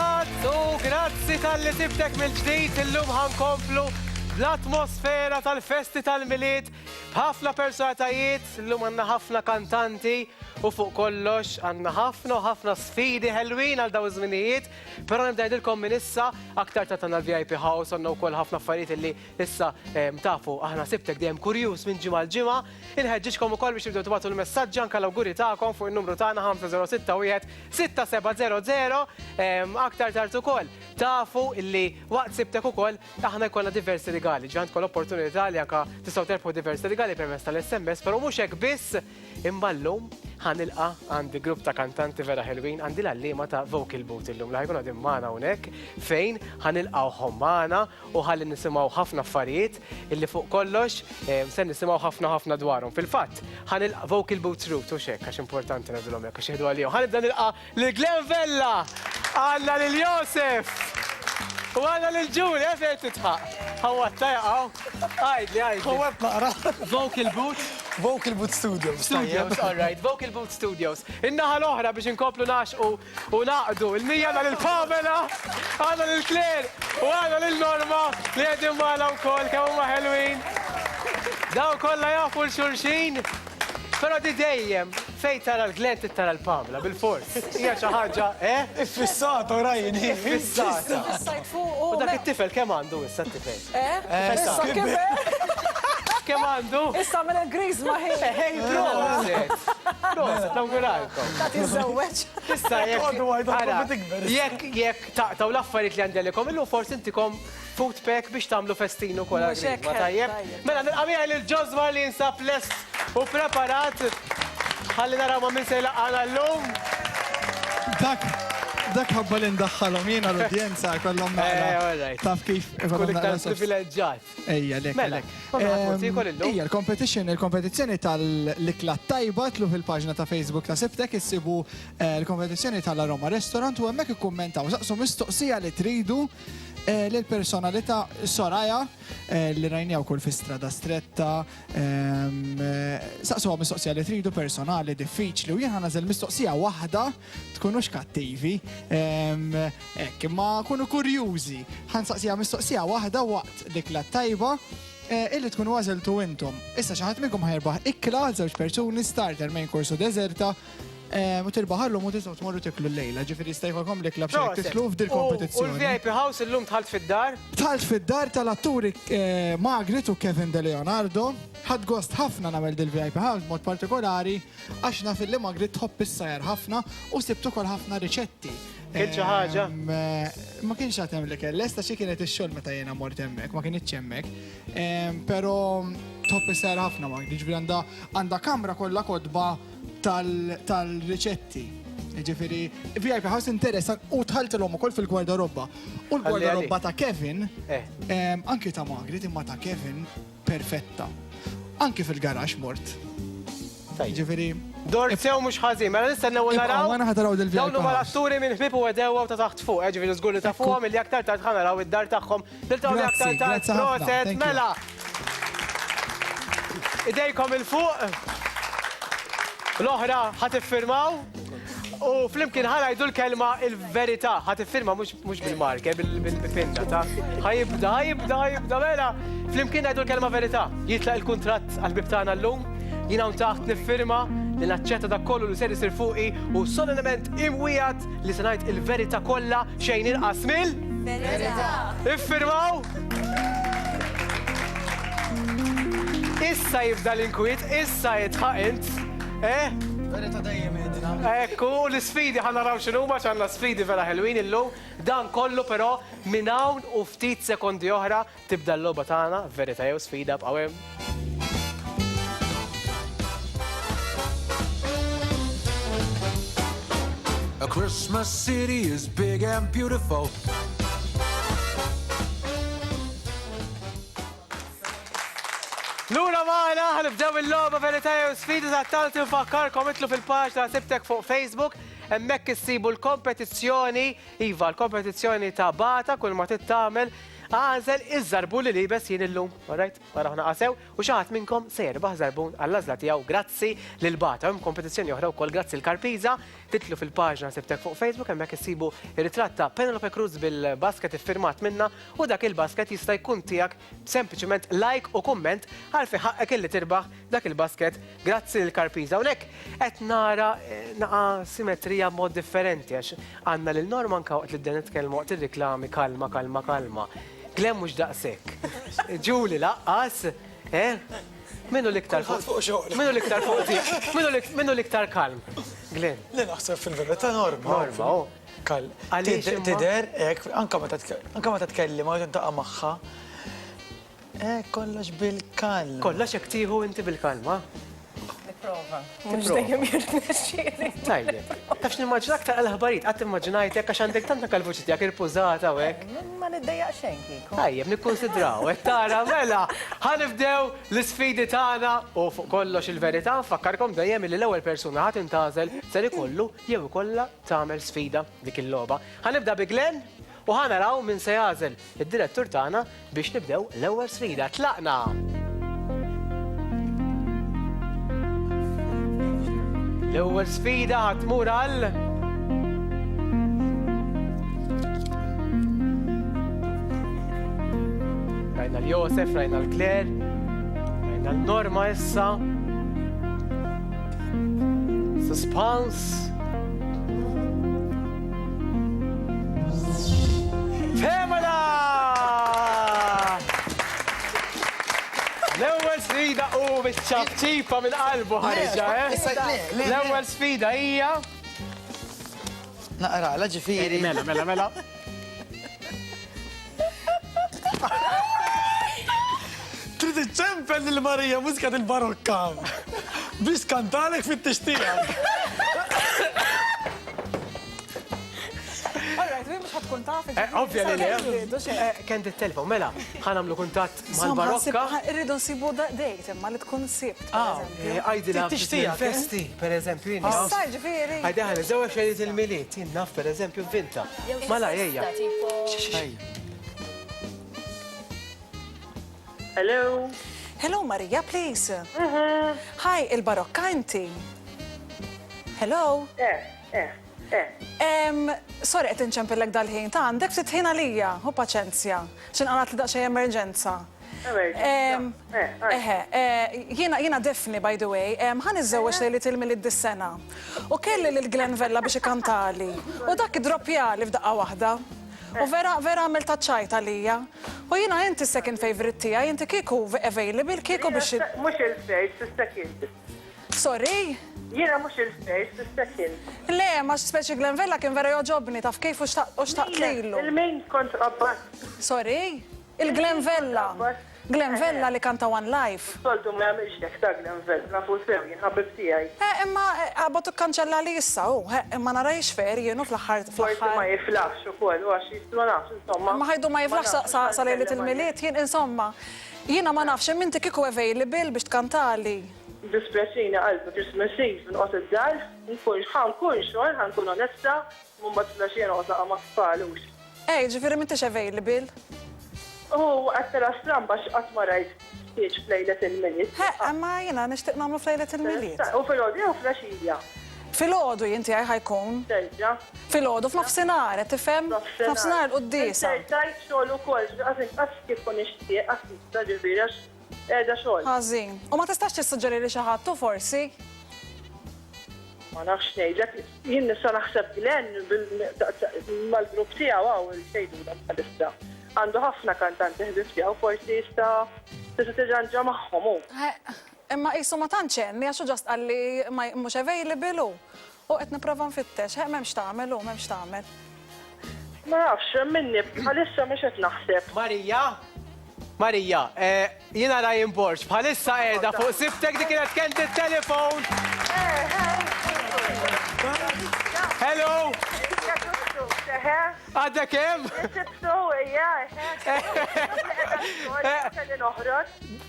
kulħadd u grazzi tal-li tibtek mill-ġdid illum ħankomplu l-atmosfera tal-festi tal-miliet b'ħafna personalitajiet, illum għandna ħafna kantanti u fuq kollox għandna ħafna sfidi ħelwin għal daw iż-żminijiet, però nibda ngħidilkom minn issa aktar tagħna l-VIP House għandna wkoll ħafna affarijiet illi issa tafu aħna sibtek dejjem kurjuż minn ġimgħa l-ġimgħa. Inħeġġiġkom ukoll biex tibdew tibgħatu l-messaġġ anke l-awguri tagħkom fuq in-numru tagħna 506 aktar tard ukoll tafu illi waqt sibtek ukoll aħna jkollna diversi rigali, ġi għandkom l-opportunità li anke tistgħu terbħu diversi rigali permezz tal-SMS, però mhux hekk biss imballum ħanilqa għandi grupp ta' kantanti vera ħelwin, għandi l-allima ta' Vocal Booth illum li ħajkun għadim magħna hawnhekk fejn ħanilqgħuhom magħna u ħalli nisimgħu ħafna affarijiet illi fuq kollox se nisimgħu ħafna dwarhom. Fil-fatt ħanilqa' Vocal Booth Route u xekk għax importanti nagħmluhom hekk għax jieħdu għalihom. Ħanibda nilqa' lil Glenn Vella, għandna lil Joseph u għandna lil Julia fejn titħaq. Ħawatta jaqgħu. Għajdli. Ħawat naqra. Vocal Booth. Vocal Booth Studios. All right, Vocal Booth Studios. Innaħa l-oħra biex inkomplu naxqu u naqdu. Il-mija għandna lil Pamela, għandna lil Claire u għandna lil Norma li għedin magħna wkoll kemm huma ħelwin. Daw kollha jafu l-xulxin. Però di dejjem fejn tara l-Glenn tara l-Pamela bil-fors. Hija xi ħaġa, Ifissata rajni. Fissata. Fissajt fuq U dak it-tifel kemm għandu issa t-tifel? Issa kiber. Kemm għandu? Issa minn il-Grease ma ħej. Hej, proset, nawguralkom. Ta' tiżewweġ. Issa Għadu għajdu għadu tikber. jekk taqtaw l-affarijiet li għandelikom, illum forsi intikom food pack biex tagħmlu festinu kol Mhux hekk, ma tajjeb. tajjeb. Mela nilqamija lil Ġozma li jinsab lest u preparat. Ħalli naraw ma' min se jlaqgħana llum. Dak ħabba li ndaħħalhom jiena l-udjenza kollhom all right. Taf kif Kull iktar privileġġjat. Ejja, lek. Mela, illum. Ejja, il-kompetizzjoni tal-ikla tajba tlu fil-paġna ta' Facebook ta' Sibtek issibu l-kompetizzjoni tal-Aroma Restaurant u hemmhekk ikkummentaw saqsu mistoqsija li tridu l-personalità Soraya li rajnija wkoll fi strada stretta. Saqsu mistoqsija li tridu personali diffiċli u jien ħanażel mistoqsija waħda tkunux kattivi. Imma kunu kurjużi. Ħansaqsija mistoqsija waħda waqt l-ikla tajba illi tkun għażiltu intom. Issa xi ħadd minnkom ħajrbaħ ikla għal żewġ persuni starter main course u deserta. U tirbaħallhom u tistgħu tmorru tiklu l-lejla, ġifieri jista' jkollkom l-ikla b'xejn titlu f'dil U kompetizzjoni. l-VIP House illum tħalt fid-dar. Tħalt fid-dar tal-atturi Margaret u Kevin De Leonardo. Ħadd gost ħafna nagħmel dil-VIP House b'mod partikolari għax naf li Margaret tħobb is-sajjar ħafna u sibt ukoll ħafna riċetti. Kien xi ħaġa? Ma kienx għad hemm l-ikel, lesta xi kienet ix-xogħol meta jiena mort hemmhekk, ma kienitx hemmhekk. Però tħobb is-sajjar ħafna Margaret, ġifieri għandha kamra kollha kodba tal-riċetti. Ġifieri, VIP House interessan u tħaltilhom ukoll fil-gwardarobba. U l-gwardarobba ta' Kevin, anki ta' Margaret imma ta' Kevin perfetta. Anki fil-garax mort. Ġifieri. Dor sew mhux ħażin, mela nistennew naraw. Għana ħataraw del-VIP Dawn huma l-atturi minn ħbib u edewa ta' taħt fuq, ġifieri żgur li ta' fuqhom illi aktar tard ħanaraw id-dar tagħhom. Diltaw li aktar tard Grazzi ħafna, proset, thank you. mela. Idejkom il-fuq. L-oħra ħatiffirmaw u flimkien ħanajdu l-kelma il-verità. Ħatiffirma mhux bil-marke, bil-pinna ta' ħajibda mela. Flimkien ngħidu l-kelma verità. Jitlaq il-kuntratt għall-bib tagħna llum, jiena hawn taħt niffirma li naċċetta dak kollu li ser isir fuqi u solennement imwijat li se ngħid il-verità kollha xejn inqas mill. Verità. Iffirmaw. Issa jibda l-inkwiet, issa jitħaq int. Verità dejjem jedina. Ekku, l-sfidi ħanaraw x'inhuma x'għandna sfidi vera ħelwin illum. Dan kollu però minn hawn u ftit sekondi oħra tibda l-logħba tagħna, verità jew sfida b'qaw hemm. A Christmas city is big and beautiful. Lura maħna, ħanibdew il-logħba verità jew sfidi ta' talti nfakkarkom itlu fil-paġna Sibtek fuq Facebook, hemmhekk issibu l-kompetizzjoni, iva l-kompetizzjoni ta' bata kull ma tittamel għażel iż-żarbun li libes jien illum. Alright, wara ħna qasew u xi ħadd minnkom se jerbaħ żarbun għall-għażla tiegħu grazzi lil Bata. Hemm kompetizzjoni oħra wkoll grazzi l-Karpiża. Titlu fil-paġna sibtek fuq Facebook hemmhekk issibu ir-ritratt ta' Penelope Cruz bil-basket iffirmat minna u dak il-basket jista' jkun tiegħek sempliċement like u kumment għalfi ħaqqek illi tirbaħ dak il-basket grazzi l-Karpiża. Hawnhekk qed nara naqa' simetrija mod differenti għax għandna lil Norman waqt li bdejna nitkellmu waqt ir-riklami kalma. Glenn mhux daqshekk. Ġuli laqqas, Minnu l-iktar fuq? Minnu l-iktar fuq ti? Minnu l-iktar kalm? Glenn. Li naħseb fil-verità Norma. Għaliex imma? Tider, anka meta tkellim, għajt intaqa' magħha. Kollox bil-kalma. Kollax jekk tieħu inti bil-kalma. Prova. Mux dejjem jirnexxieli. Tajjeb. Tafx nimmaġina aktar għal-ħabarijiet, qatt immaġinajt jekk għax għandek tanta kalvuċi tiegħek irpużata u hekk. Ma niddejjaq xejn kieku. Tajjeb, nikkonsidraw. Qed tara mela, ħanibdew l-isfidi tagħna u fuq kollox il-verità nfakkarkom dejjem li l-ewwel persuna ħadd intażel ser ikollu jew ikollha tagħmel sfida dik il-logħba. Ħanibda bi Glenn u ħanaraw min se jażel id-direttur tagħna biex nibdew l-ewwel sfida. Tlaqna! L-ewwel sfida ħatmur għal rajna l-Josef, rajna l-Kler, rajna l-Norma issa. Suspense. Pamela! L-ewwel sfida u biċċabċipa minn qalbu ħarġa, L-ewwel sfida hija. Naqra, ġifieri. Mela. Trid iċċempel lil-Marija mużika del-barokkan biex kantalek fit-tixtieq. Mux ħatkun taf. Ovvja li kent it-telefon, mela, ħanamlu kuntatt mal-barokka. Irridu nsibu dejt imma li tkun sibt. Għajdila festi, per eżempju, jien naf. Issa ġifieri. Għajda ħana, zewa xejrit il-miliet, jien naf, per eżempju, vinta. Mala, jgħja. Hello. Hello Maria, please. Hi, il-barokka inti. Hello. Sorry, qed inċempillek dal-ħin ta' għandek ftit ħin għalija, hu paċenzja, x'in għalat li daqsxejn emerġenza. Jiena Defni, by the way, ħan iżżewweġ lejli tilmilid dis-sena. U kelli lil Glenn Vella biex ikantali. U dak idroppjali f'daqqa waħda. U vera għamil taċċajt għalija. U jiena inti second favorite tiegħi, inti kieku available, kieku biex. Mux il-fejs, t-second. Sorry? Jiena mux il-fejs, t-second. Le, ma speċi Glenn Vella kien vera joġobni, taf kif u xtaqt lilu. Il-min kont rabbat. Sorry? Il-Glenn Vella. Glenn Vella li kanta One Life. Soltu ma jamilx nek ta' Glenn Vella, nafu sew, jinħabib tijaj. Imma għabotu kanċella li jissa, imma narajx fer, jienu fl-ħar. Forsi ma jiflax u kol, u għax jistru nafx, insomma. Ma ħajdu ma jiflax sa' lejlit il-miliet, jien insomma. Jiena ma nafx, minti kiku available biex tkantali. Dispreċina għalbu Christmas Eve nqos id-dar, nkun xogħol, ħankun onesta, mbagħad flaxina qosaq ma tfalux. Ġifieri m'intix available. U għattela stramba x'qatt ma rajt stieġ flejlet il-miliet. Imma jiena nixtieq nagħmlu flejlet il-miliet. U fil-għodu jew flaxija. Fil-għodu jinti ħajkun. Terġa'. Fil-għodu f'nofsinhar, tifhem? F'nofsinhar l-qudiesa. Tajt xogħol ukoll, qatt kif kun nixtieq, qatt tista' ġifieri għax qiegħda xogħol. Ħażin. U ma tistax tissuġġeri li xi ħadd forsi? Ma nafx ngħidlek, jien nista' naħseb Glenn mal-grupp tiegħu hawn il-sejdu bħalissa. Għandu ħafna kantanti ħbib tiegħu forsi tista' tiġanġa magħhom hu. Imma qisu ma tantx għaxu ġast qalli mhux available u qed nipprova nfittex, m'hemmx tagħmel u m'hemmx tagħmel. Ma nafx, minni bħalissa mhux qed naħseb. Marija, jiena Ryan Borx, bħalissa qiegħda fuq sibtek dik kienet kent it-telefon. Hello! Għadda kemm?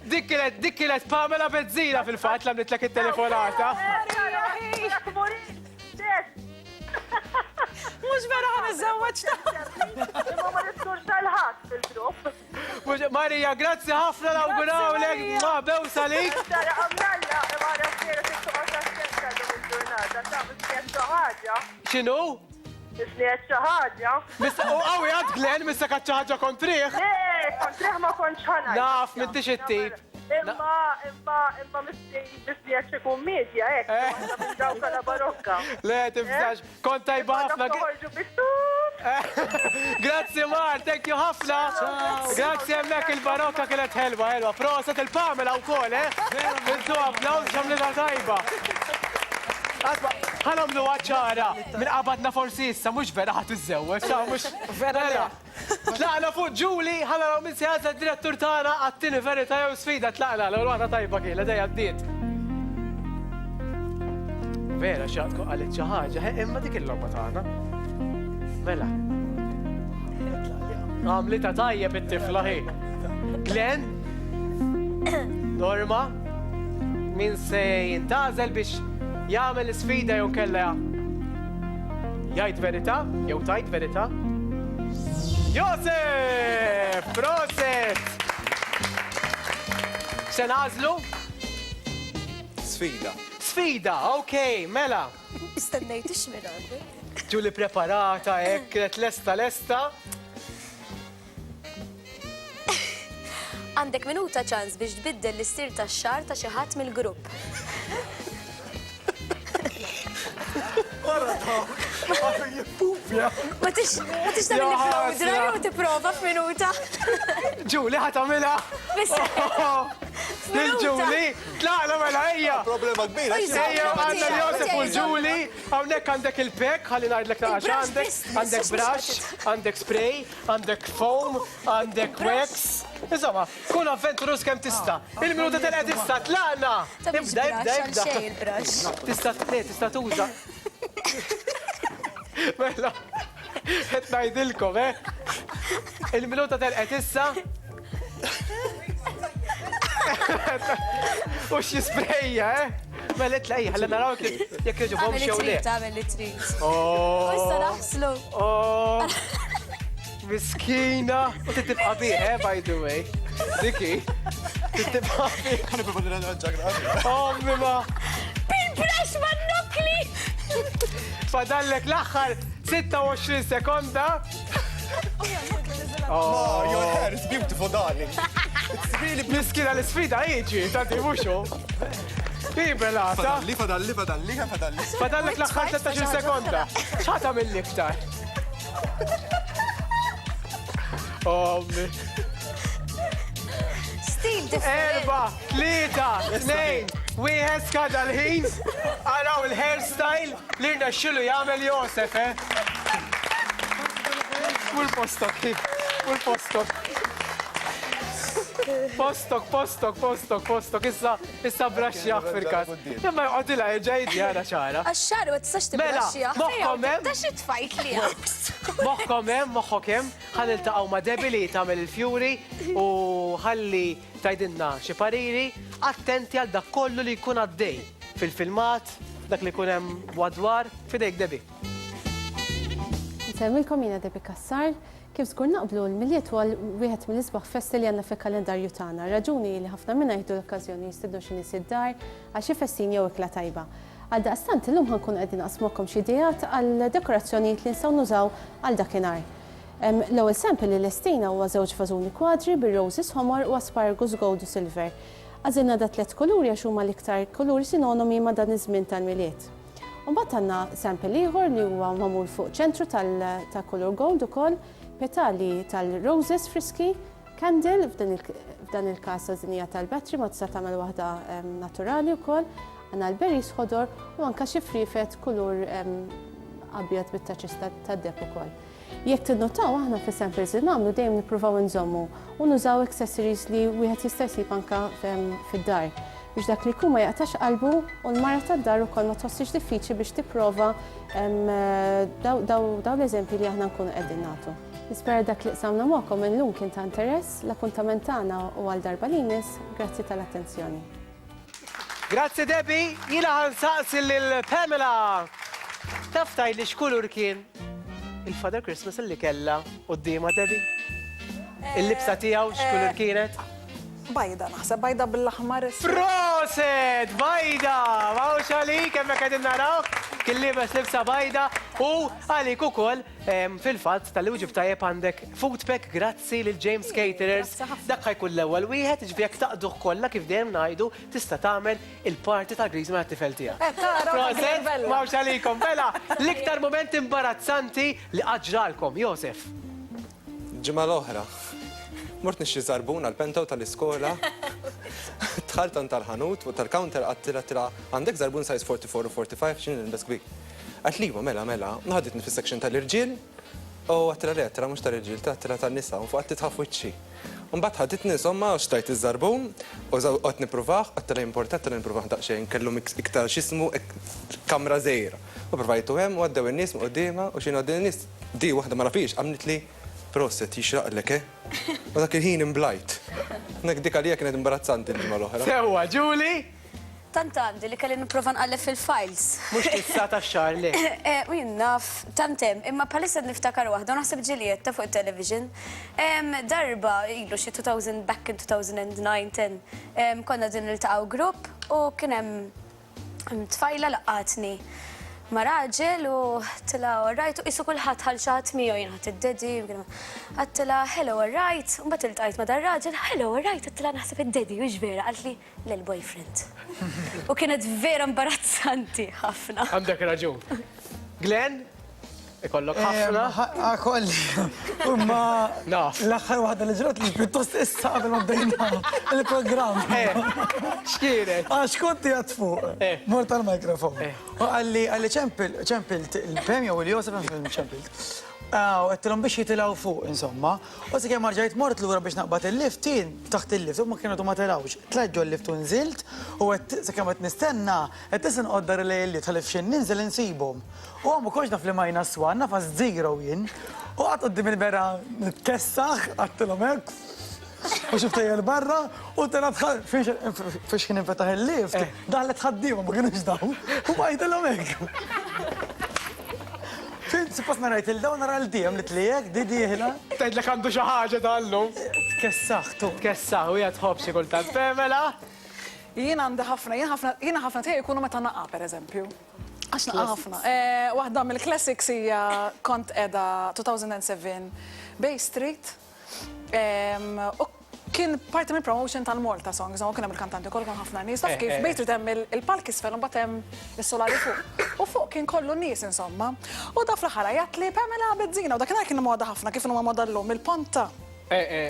Dik kienet Pamela Bezzina fil-fatt l-għamlitlek il-telefonata. Mhux vera ħan iżewweġ ta' Imma ma niskurx tal-ħadd fil-grupp. Marija, grazzi ħafna nawgurawlek, ma bew salik. Tara għamlalla, imma rafjera t-tuqa ta' il-ġurnata, ta' misniet ħaġa. Xinu? Misniet ħaġa. U għawi għad Glenn, missa kaċċaħġa kontriħ. Kontriħ ma konċ ħana. Naf, m'intix it-tip. Imma misniet xikun medja, ek. Minn dawka la barokka. Le, tifżax, kont tajba ħafna. Toħorġu bistut. Grazzi Mar, thank you ħafna. Grazzi hemmhekk il-barokka kienet ħelwa. Proset il-Pamela wkoll, Intu applaus xamlita tajba. ħanamlu għacċara, minn qabadna forsi issa, mux vera ħat iż-żewweġ, mux vera. Tlaqna fuq Ġuli, ħanaraw minn sejħazza d-direttur tagħna għattini verita jew sfida tlaqna l-għana tajba kiela dejja għaddiet. Vera xaqtku għalit xi ħaġa, imma dik il-logħba tagħna. Mela. Għamlita tajjeb it-tifla ħi. Glenn? Norma? Min se jintażel biex jagħmel sfida jew kella jgħid verità jew tajt verità? Josef! Proset! Se nażlu? Sfida. Sfida, okej, mela. Istennejt ix-xmir għandek. Ġuli preparata, kienet lesta. Għandek minuta ċans biex tbiddel l-istir tax-xar ta' xi ħadd mill-grupp. Ma tix tagħmel flowdra jew tipprova f'minuta. Ġuli ħatamilha. Il-Ġuli, tlaqna mela ejja. Problema kbira. Ejja, għandna Josef u l-Ġuli, hawnhekk għandek il-pek, ħalli ngħidlek naqax għandek, għandek brush, għandek spray, għandek foam, għandek wax. Insomma, kun avventurus kemm tista'. Il-minuta telqed issa tlaqna. Ibda. Tista' tuża. Mela, qed ngħidilkom, il-minuta telqet issa. U x'jisprejja, Mela tlaqja, ħalla naraw jekk jogħġobhom xew le. Tagħmel li trid. Issa naħslu. Miskina. U titibqa' bih, by the way. Diki. Titibqa' bih. Ħana bibba nirraġġagra. Ommi ma. Bil-brush ma' nukli! Fadallek l-aħħar 26 sekonda. Oh, your hair is beautiful, darling. Miskina l-sfida iġi, tanti muxu. Ibelata. Fadalli. Fadallek l-aħħar 13 sekonda. ċata mill-iktar. Ommi. Stil differenti. 4, 3, 2, wieħed skada l-ħin. Araw il-hairstyle li rnexxielu jagħmel Josef, Postok. Issa braxxjaħ fil-kas. Imma jqodilha ġejdi jara ċara. Għax-xar ma tistax tibbraxxjaħ. moħħom hemm. Ta' xi tfajt li Moħħok hemm, ħaniltaqgħu ma' Debbie li tagħmel il-fjuri u ħalli tgħidilna xi pariri attenti għal dak kollu li jkun għaddej fil-filmat, dak li jkun hemm wadwar, fidejk Debbie. Nsemmilkom jiena Debbie Kassar, kif żgur naqblu l-miljiet huwa wieħed mill-isbaħ festi li għandna fil-kalendarju tagħna. Raġuni li ħafna minna jieħdu l-okkażjoni jistidnu xi nies id-dar għal xi festin jew ikla tajba. Għal daqstant illum ħankun qegħdin naqsmukom xi ideat għal dekorazzjonijiet li nistgħu nużaw għal dakinhar. L-ewwel sample li lestina huwa żewġ fażuni kwadri bir-roses ħomor u asparagus gold u silver. Għażilna da 3 kuluri għax huma l-iktar kuluri sinonomi ma' dan iż-żmien tal-miliet. Mbagħad għandna sample ieħor li huwa magħmul fuq ċentru ta' kulur gold ukoll, petali tal-roses friski, candle f'dan il-każ għażinija tal-battery ma tista' tagħmel waħda naturali wkoll, għandna l-berries ħodor u anke xi frifet kulur abjad bit-taċis tad-deb ukoll. Jekk tinnotaw aħna fis-samples li nagħmlu dejjem nippruvaw inżommu u nużaw accessories li wieħed jista' jsib anke fid-dar biex dak li jkun ma jaqtax qalbu u l-mara tad-dar ukoll ma tħossix diffiċli biex tipprova daw l-eżempji li aħna nkunu qegħdin nagħtu. Nispera dak li qsamna magħkom illum kien ta' interess, l-appuntament tagħna u għal darba li jmiss, grazzi tal-attenzjoni. Grazzi Debbie, jiena ħansaqsi lil Pamela. Taf tgħidli x'kulur kien il-Father Christmas li kella qoddima Debbie? Il-libsa tiegħu x'kulur kienet? Bajda naħseb, bajda bil-aħmar. Proset! Bajda! Mawx għalik, kemm qegħdin naraw? Kien libes libsa bajda u għalik ukoll fil-fatt tal-li uġib tajjeb għandek foodpack grazzi lil James Caterers. Dak ħajkun l-ewwel wieħed, ġifieri jekk taqduh kollha kif dejjem ngħidu tista' tagħmel il-party tal-Griezmann għat-tifel tiegħek. Proset! Mawx għalikom, mela, l-iktar moment imbarazzanti li qaġġralkom, Josef. Ġimgħa l-oħra. Mort nixxi zarbun għal-pentaw tal-iskola. Tħalt tal-ħanut u tal-counter għattila għandek zarbun size 44 u 45 xin l-bes kbir. Għatliba, mela, naħaditni fil-section tal-irġil u għattila li għattila mux tal-irġil, għattila tal-nisa u fuq għattit ħafu iċċi. Mbatt ħaditni somma u xtajt iż-zarbun u għat niprovaħ, għattila importat, għattila niprovaħ daqxejn, kellu iktar xismu kamra zejra. U provajtu għem u għaddew il-nis u għoddima u xin għaddew il-nis di waħda ma nafix, għamnit li proset jixraqlek, U dak il-ħin imblajt. Nek dik għalija kienet imbarazzanti l-ġimgħa l-oħra. Sewa, Ġuli? Tant għandi li kelli nipprova nqallef fil-files. Mhux tista' tax-xahar li. U jien naf, tantem, imma palissa niftakar waħda, u naħseb Ġilietta fuq il-television. Darba ilu xi 2000 back in 2009-10 konna din niltaqgħu grupp u kien hemm tfajla laqatni ma' raġel u tila alright u isu kulħadd ħal xaħat miegħu jien ħadd id-dedi għattila hello alright u mbagħad iltqajt ma' dar raġel hello alright għattila naħseb id-dedi u ġvera qalt li l-boyfriend. U kienet vera imbarazzanti ħafna. Għandek raġun. Glenn? Ikollok ħafna? Kolli. Umma l-axħar waħda li ġrat li pittost issa qabel ma bdejna il-programm. X'kienet? Għax konti għad fuq. Mort tal-mikrofon. U għalli ċempilt il-premju u l-Josef ċempilt. U għettilom biex jitilaw fuq, insomma. U s-kien marġajt mort l-għura biex naqbat il-lift, jien taħt il-lift, u ma kienu ma tilawx. Tlaġġu l-lift u nżilt, u s-kien għet nistenna, għet tisin qoddar il-lift, għalif xin ninżil nsibom. U għamu koċ naf li majna s-swan, naf zero jien, u għat għoddim il-bera nitkessax, għattilom ek, u xiftaj il-barra, u t-tena fiex kien infetaħ il-lift, daħlet ħaddima, ma kienux daw, u għajtilom ek. Fin, suppost narajt il-daw nara l-dijem li t-lijek, di diħla. Tgħidlek għandu xi ħaġa tal-lum. Tkessaħ, tu. Tkessaħ, u jgħat ħobb xi kultant. Pamela? Jien għandi ħafna, jien ħafna tiegħi jkunu meta naqa' pereżempju. Għax naqa' ħafna. Waħda mill-classics hija kont qiegħda 2007 Bay Street. Kien parti mill promotion tal-Malta Songs, u kien hemm il-kantanti kollha kien ħafna nies. Taf kif Bay Street hemm il-palk isfel u mbagħad hemm is-solari fuq. U fuq kien kollu nies insomma. U da fl-aħħar jgħid li Pamela bezzina u dakinhar kien moda ħafna kif huma moda llum il-ponta.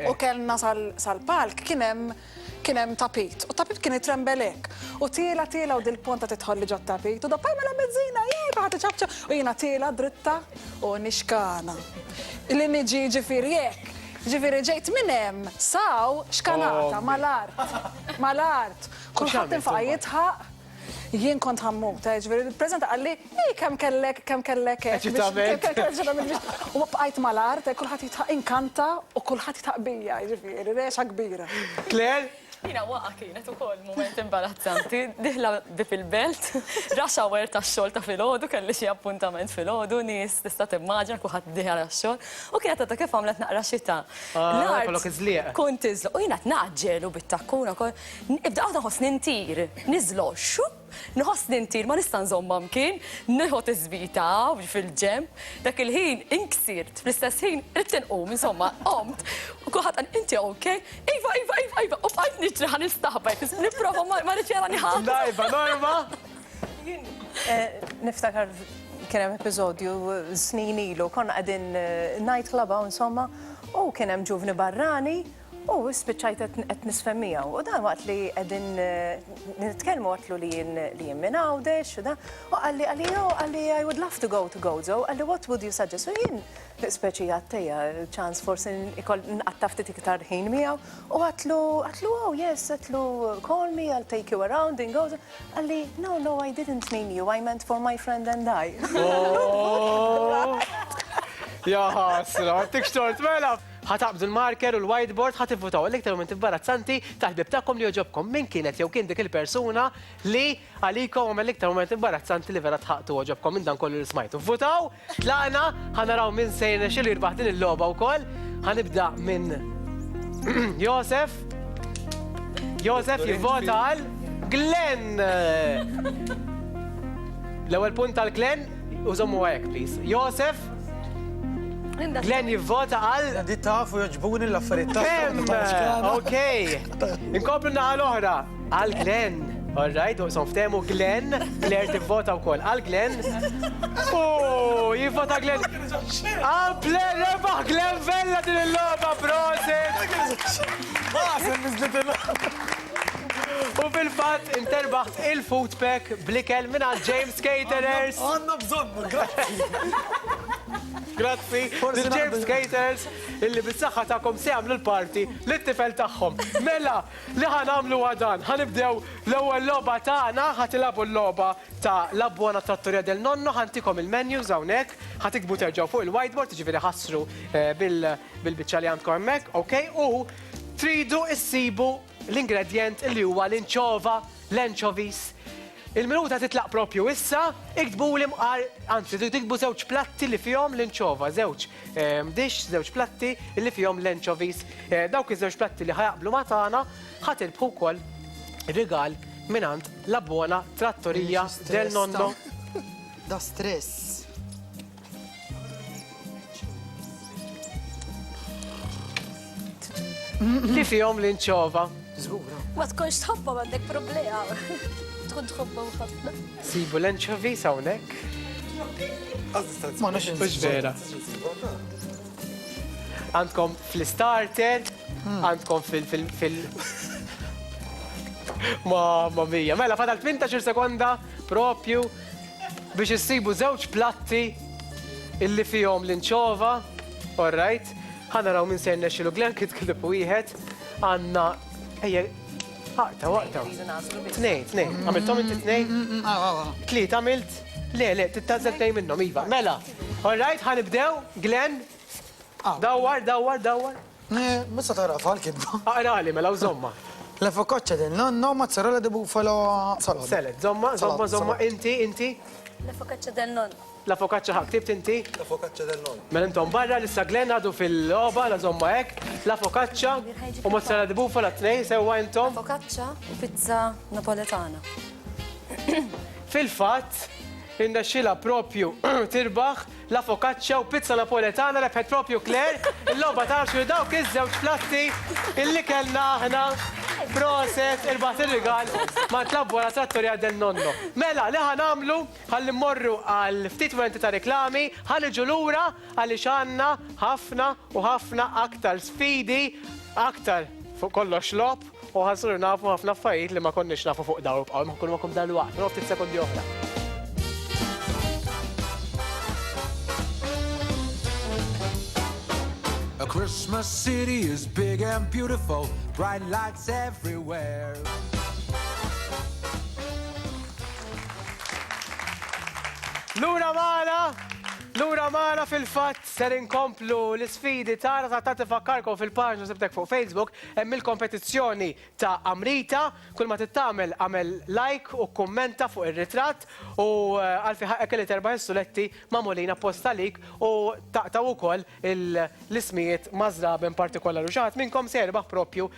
U kellna sal-palk kien hemm tapit. U tapit kien itrembelek. U tiela u dil-ponta titħolli ġod tapit. U da Pamela bezzina, ħadd iċabċa. U jiena tiela dritta u nixkana. Li niġi ġifieri jekk. Ġifiri ġejt minnem, saw, xkanata, mal-art. Kulħadd infaqa jitħaq, jien kont ħammut, ġifiri il-prezenta għalli, kem kellek, u bqajt mal-art, kulħadd jitħaq inkanta u kulħadd jitħaq bija, ġifiri, reċa kbira. Claire? Jina waqa kienet u koll moment imbarazzanti, diħla bi fil-belt, raxa għer ta' xol ta' fil-ħodu, kelli xie appuntament fil-ħodu, nis tista' timmaġna kuħat diħla xol, u kienet għata kif għamlet naqra xita. Kollok izliq. Kont izliq, u jina t-naġġelu bit-takkuna, ibda għadna ħos nintir, nizlo, xup, nħoss nintir, ma nistan zomma mkien, nħot izbita fil-ġem, dak il-ħin inksirt, fl-istess ħin ritten insomma, qomt, u kuħat għan inti okej, Iva, u bħajt niċri għan istaħbajt, niprofa ma riċera niħat. Dajba, Norma? Niftakar kienem episodju snin ilu, konna għadin nightclub insomma, u kienem ġuvni barrani, u spiċċajt qed nisfemmija. U dan waqt li qegħdin nitkellmu għatlu li jien minn Għawdex, u għalli I would love to go to Gozo, għalli what would you suggest? U jien speċi għattejja ċans forsi nqattaf ftit iktar ħin miegħu, u għatlu oh yes, għatlu call me, I'll take you around in Gozo. Għalli no, I didn't mean you, I meant for my friend and I. Ja ħasra, għattik xtort, mela. ħataqbdu l-marker u l-whiteboard ħativvutaw l-iktar momenti imbarazzanti tal-ħbib tagħkom li joġobkom. Min kienet jew kien dik il-persuna li għalikom għamel l-iktar momenti imbarazzanti li vera tħaqtu joġobkom minn dan kollu li smajtu. Votaw, tlaqna, ħanaraw minn sejna xil jirbaħ din il-logħba wkoll. Ħanibda minn Josef. Josef jivvota għal Glenn. L-ewwel punt għal Glenn, użommu għajek, please. Josef. Glenn jivvota għal... Di tafu joġbuni l-affarijiet Kemm! Okej. Inkomplu naħa l-oħra. Għal Glenn. All right, son ftemu Glenn. Claire tivvota wkoll għal Glenn. Jivvota Glenn. Għal Claire rebaħ Glenn Vella din il-logħba, proset! U fil-fatt interbaħt il-food pack blikel minn għal James Caterers. Għanna bżonnu, Grazzi, il-James Caterers illi bis-saħħa tagħkom se jagħmlu l-party lit-tifel tagħhom. Mela, li ħanamlu għadan, ħanibdew l-ewwel logħba tagħna, ħatilagħbu l-logħba ta' l-abbona trattorija del nonno, ħantikom il-menus hawnhekk, ħatikbu terġgħu fuq il-whiteboard, jiġifieri ħassru bil-biċċa li għandkom hemmhekk, okej? U tridu issibu l-ingredient li huwa l-inċova, l-anchovies. Il-minuta titlaq propju issa, iktbu anzi, tikbu żewġ platti li fihom l-inċova, żewġ żewġ platti li fihom l-anchovies. Dawk iż-żewġ platti li ħajaqblu ma' tagħna ħatilbħu wkoll rigal minant l-abbona trattorija del nonno. Da stress. Li fihom l-inċova. Ma tkunx tħobba għandek problema. Tkun tħobba ħafna. Sibu l-anchovies hawnhekk. Ma nix Mhux vera. Għandkom fl-starter, għandkom fil- Mamma mia, mela fadal 18 sekonda propju biex issibu żewġ platti illi fihom l-inċova. All right. Ħanaraw minn se jnexxilu Glenn kif kilib wieħed għandna ejja waqta. Tnej. Għamiltom inti tnej? Tliet għamilt? Le, tittażel tnej minnhom iva. Mela. All right, ħanibdew Glenn. Dawwar. Missa tara fal-kidba. Aqrali mela u żomma. La focaccia del nonno, mozzarella di bufalo, salata. Selet, żomma inti. La focaccia del nonno. La focaccia ħak, tibt inti? La focaccia del nonno. Mela intom barra lissa Glenn għadu fil-logħba la żomma hekk, la focaccia u mozzarella di bufala tnej sewwa intom. Focaccia u pizza napoletana. Fil-fatt, innexxila propju tirbaħ la focaccia u pizza napoletana rebħet propju Claire, il-logħba tagħna xi dawk iż-żewġ platti illi kellna aħna proset irbaħt ir-rigal ma' tlabbora trattorija del nonno. Mela, li ħanamlu ħalli mmorru għal ftit momenti ta' reklami, ħaniġu lura għaliex għandna ħafna u ħafna aktar sfidi, aktar fuq kollox lob u ħansuru nafu ħafna affarijiet li ma konniex nafu fuq dawn bqgħu ma nkunu makom dal-waqt, ftit sekondi oħra. A Christmas city is big and beautiful, bright lights everywhere. Lura Mala fil-fatt ser inkomplu l-sfidi tagħna ta' tifakkarkom fil-paġna sebtek fuq Facebook hemm il-kompetizzjoni ta' Amrita, kull ma tittamel għamel like u kummenta fuq ir-ritratt u għalfi ħaqek li terbaħ is-suletti magħmulin apposta lik u taqtaw ukoll l-ismijiet mażraben partikolari u xaħat minnkom se jerbaħ propju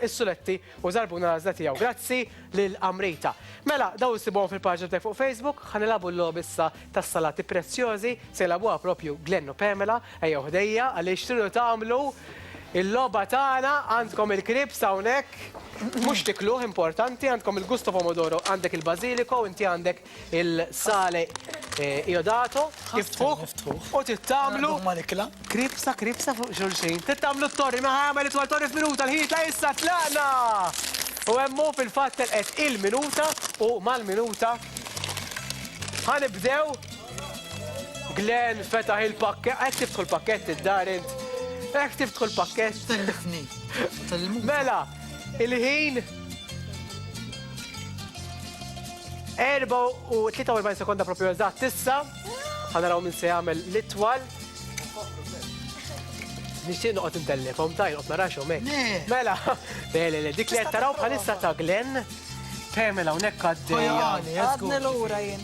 is-suletti u żarbuna l-għażla tiegħu. Grazzi lil Amrita. Mela, daw issibhom fil-paġna tiegħek fuq Facebook, ħanilabu l-logħba issa tas-salati prezzjożi se jlabuha propju Glenn u Pamela, ejja ħdejja għaliex tridu tagħmlu il-logħba tagħna għandkom il-krips hawnhekk, mhux tikluh importanti, għandkom il-gusto pomodoro, għandek il-bażilico, inti għandek il-sale iodato, iftħuh u tittamlu kripsa fuq xulxin. Tittamlu t-torri ma ħamel it-twal torri f'minuta l-ħin ta' issa tlaqna. U hemmu fil-fatt telqet il-minuta u mal-minuta ħanibdew Glenn fetaħ il-pakket, għek tiftħu l-pakket id-dar int. Għek tiftħu l-pakket. Tellifni. Mela, il-ħin 43 sekonda propju eżatt issa. Ħanaraw minn se jagħmel l-itwal. nixtieq noqgħod intellifhom tajn qed naraxhom hekk. Le. Mela, le, dik li qed taraw bħalissa ta' Glenn. Pamela hawnhekk għaddejja. Għadni l-ura jien.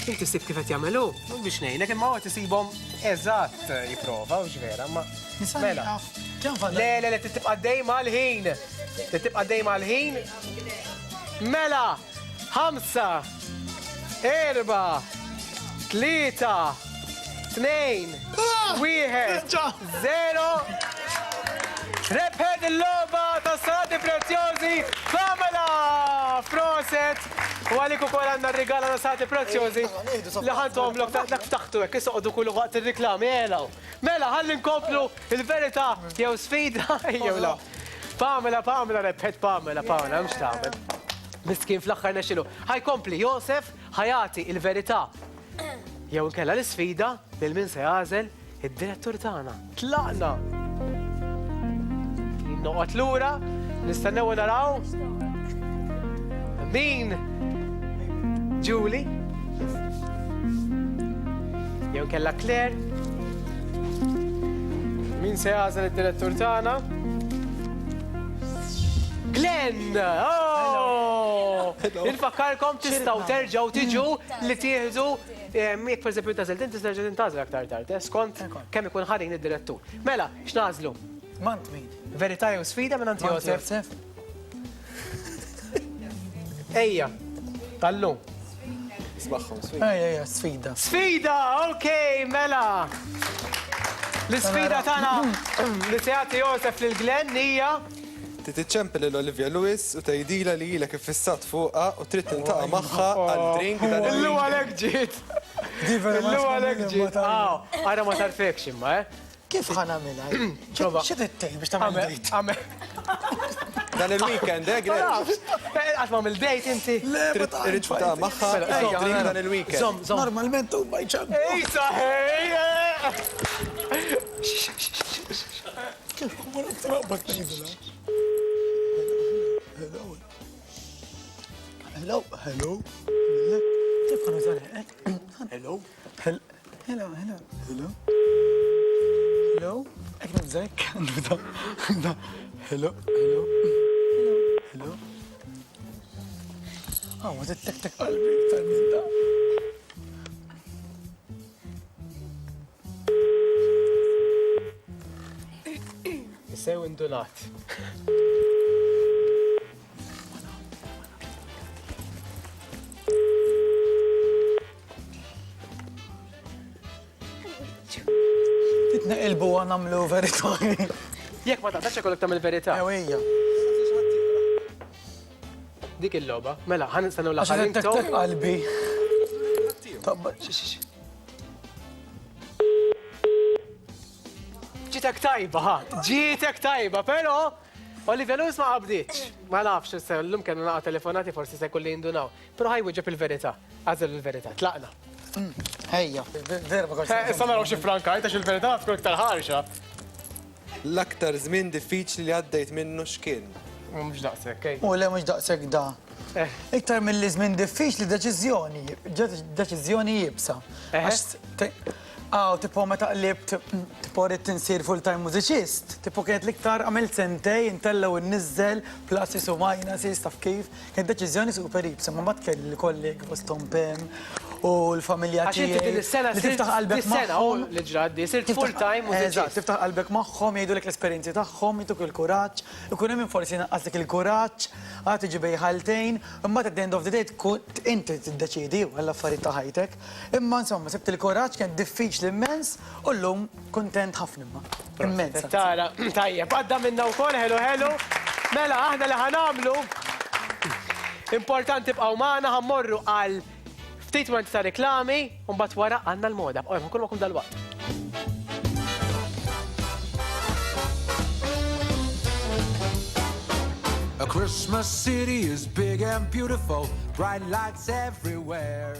Inti sib kif qed jagħmlu? Mhux biex ngħidlek imma għod isibhom eżatt jipprova u ġvera, ma. Mela. Le, tibqa' dejma l-ħin. Tibqa' dejma l-ħin. Mela, 5, 4, 3, 2, 1, 0. Rebħed il-loba ta' Sati Prezjosi, Pamela! Proset! U għalik u kol għanna regala ta' Sati Prezjosi. Liħantom l-ok dak ftaħtu għek, jisoqdu kullu waqt il-reklami, Mela, ħalli nkomplu il-verita jew sfida, jew la. Pamela, rebħed Pamela, mx taħmel. Miskin fl-axħar nexilu. Ħaj kompli, Josef ħajati il-verita. Jew nkella l-sfida bil-min se jażel id-direttur tagħna. Tlaqna! Noqgħod lura, nistennew naraw. Min? Julie? Jew nkella Claire? Min se jażel id-direttur tagħna? Glenn! Oh! Nfakkarkom tistgħu terġgħu tiġu li tieħdu jekk pereżempju tażel din tista' tintażel aktar tard, skont kemm ikun ħarin id-direttur. Mela, x'nażlu? Mant min? Verità jew sfida minn Anti Josef? Ejja, tal-lum. Smaħħom, sfida. Ejja, sfida. Sfida, okej, mela. L-sfida tagħna li se jagħti Josef lil Glenn hija Titiċċempel l-Olivia Lewis u tgħidilha li ilek iffissat fuqha u trid tintaqa' magħha għal-drink dan Illu għalhekk ġiet. Illu għalhekk ġiet. Ara ma tarfekx imma, Kif ħanamilha? Ċova. Xi tittej biex tagħmel dejt? Dan il-weekend, Glenn? Għat ma mill-dejt inti. Trid tintaqa' magħha għal-drink dan il-weekend. Normalment u bajċan. Ej, saħej! Kif ma naqbak tgħidilha? Hello. Kif ħanu żarek? Hello. Ek nibżek? Hello. Ma tittek qalbi iktar minn da. Sew indunat. Titneqilbu għanamlu verità. Jekk ma taqtax ikollok tagħmel verità. Ewija. Dik il-logħba. Mela, ħan nistennew l-aħħar Tek qalbi. Ġitek tajba, pero Olivia Lewis ma qabdiċ. Ma nafx, l-lum kenu naqa telefonati forsi se kulli jindunaw. Pero ħaj wieġeb il-verità, għazel il-verità, tlaqna. Ejja, verba kol. Issa naraw xi franka, għajtax il-verità tkun iktar ħarxa. L-aktar żmien diffiċli li għaddejt minnu x'kien? Mhux daqshekk, ej. U le mhux daqshekk da. Iktar mill-li żmien diffiċli deċiżjoni jibsa. Tipo meta qlib tipo rrid tinsir full-time mużiċist, tipo kienet l-iktar għamilt sentej, intellaw n-nizzel, pluses u minuses, taf kif, kienet deċiżjoni super jibsa, ma mat kelli l-kolleg fostom Pem u l-familja tiegħi. Għax inti din is-sena tiftaħ qalbek magħhom. Li ġraddi, sirt full-time mużiċist. Eżatt, tiftaħ qalbek magħhom, jgħidulek l-esperjenzi tagħhom, jtuk il-kuraġġ, ikun hemm forsi naqqaslik il-kuraġġ, għad tiġi ħaltejn, imma at the end of the day inti tiddeċidi għall affarijiet ta' ħajtek. Imma insomma, sibt il-kuraġġ kien diffiċli immens u llum kuntent ħafna imma. Immens. Tara, tajjeb, għadda minna wkoll, hello. Mela, aħna li ħanamlu. Importanti bqgħu magħna ħammorru għal ftit ta' reklami u mbagħad wara għandna l-moda. Nkun magħkom dal-waqt. A Christmas city is big and beautiful, bright lights everywhere.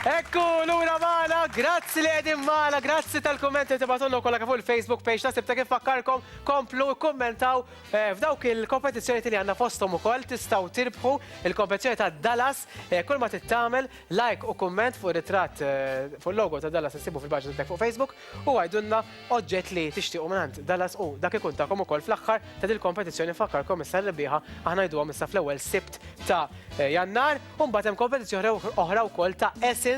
Ekku, l-ura maħna, grazzi li għedin maħna, grazzi tal-kommenti tibatunnu kolla fuq il-Facebook page ta' sibta kif fakkarkom, komplu kommentaw f'dawk il-kompetizjoni li għanna fostom u koll, tistaw tirbħu il-kompetizjoni ta' Dallas, kull ma tittamel like u komment fuq ritrat fuq il-logo ta' Dallas nsibu fil-budget fuq Facebook u għajdunna oġġet li tixtiqu minnant Dallas u dak ikun ta'kom u koll fl-axħar ta' dil-kompetizjoni fakkarkom issa l-biħa aħna jdu issa fl-ewel sibt ta' jannar, un batem kompetizjoni oħra u koll ta' Essence,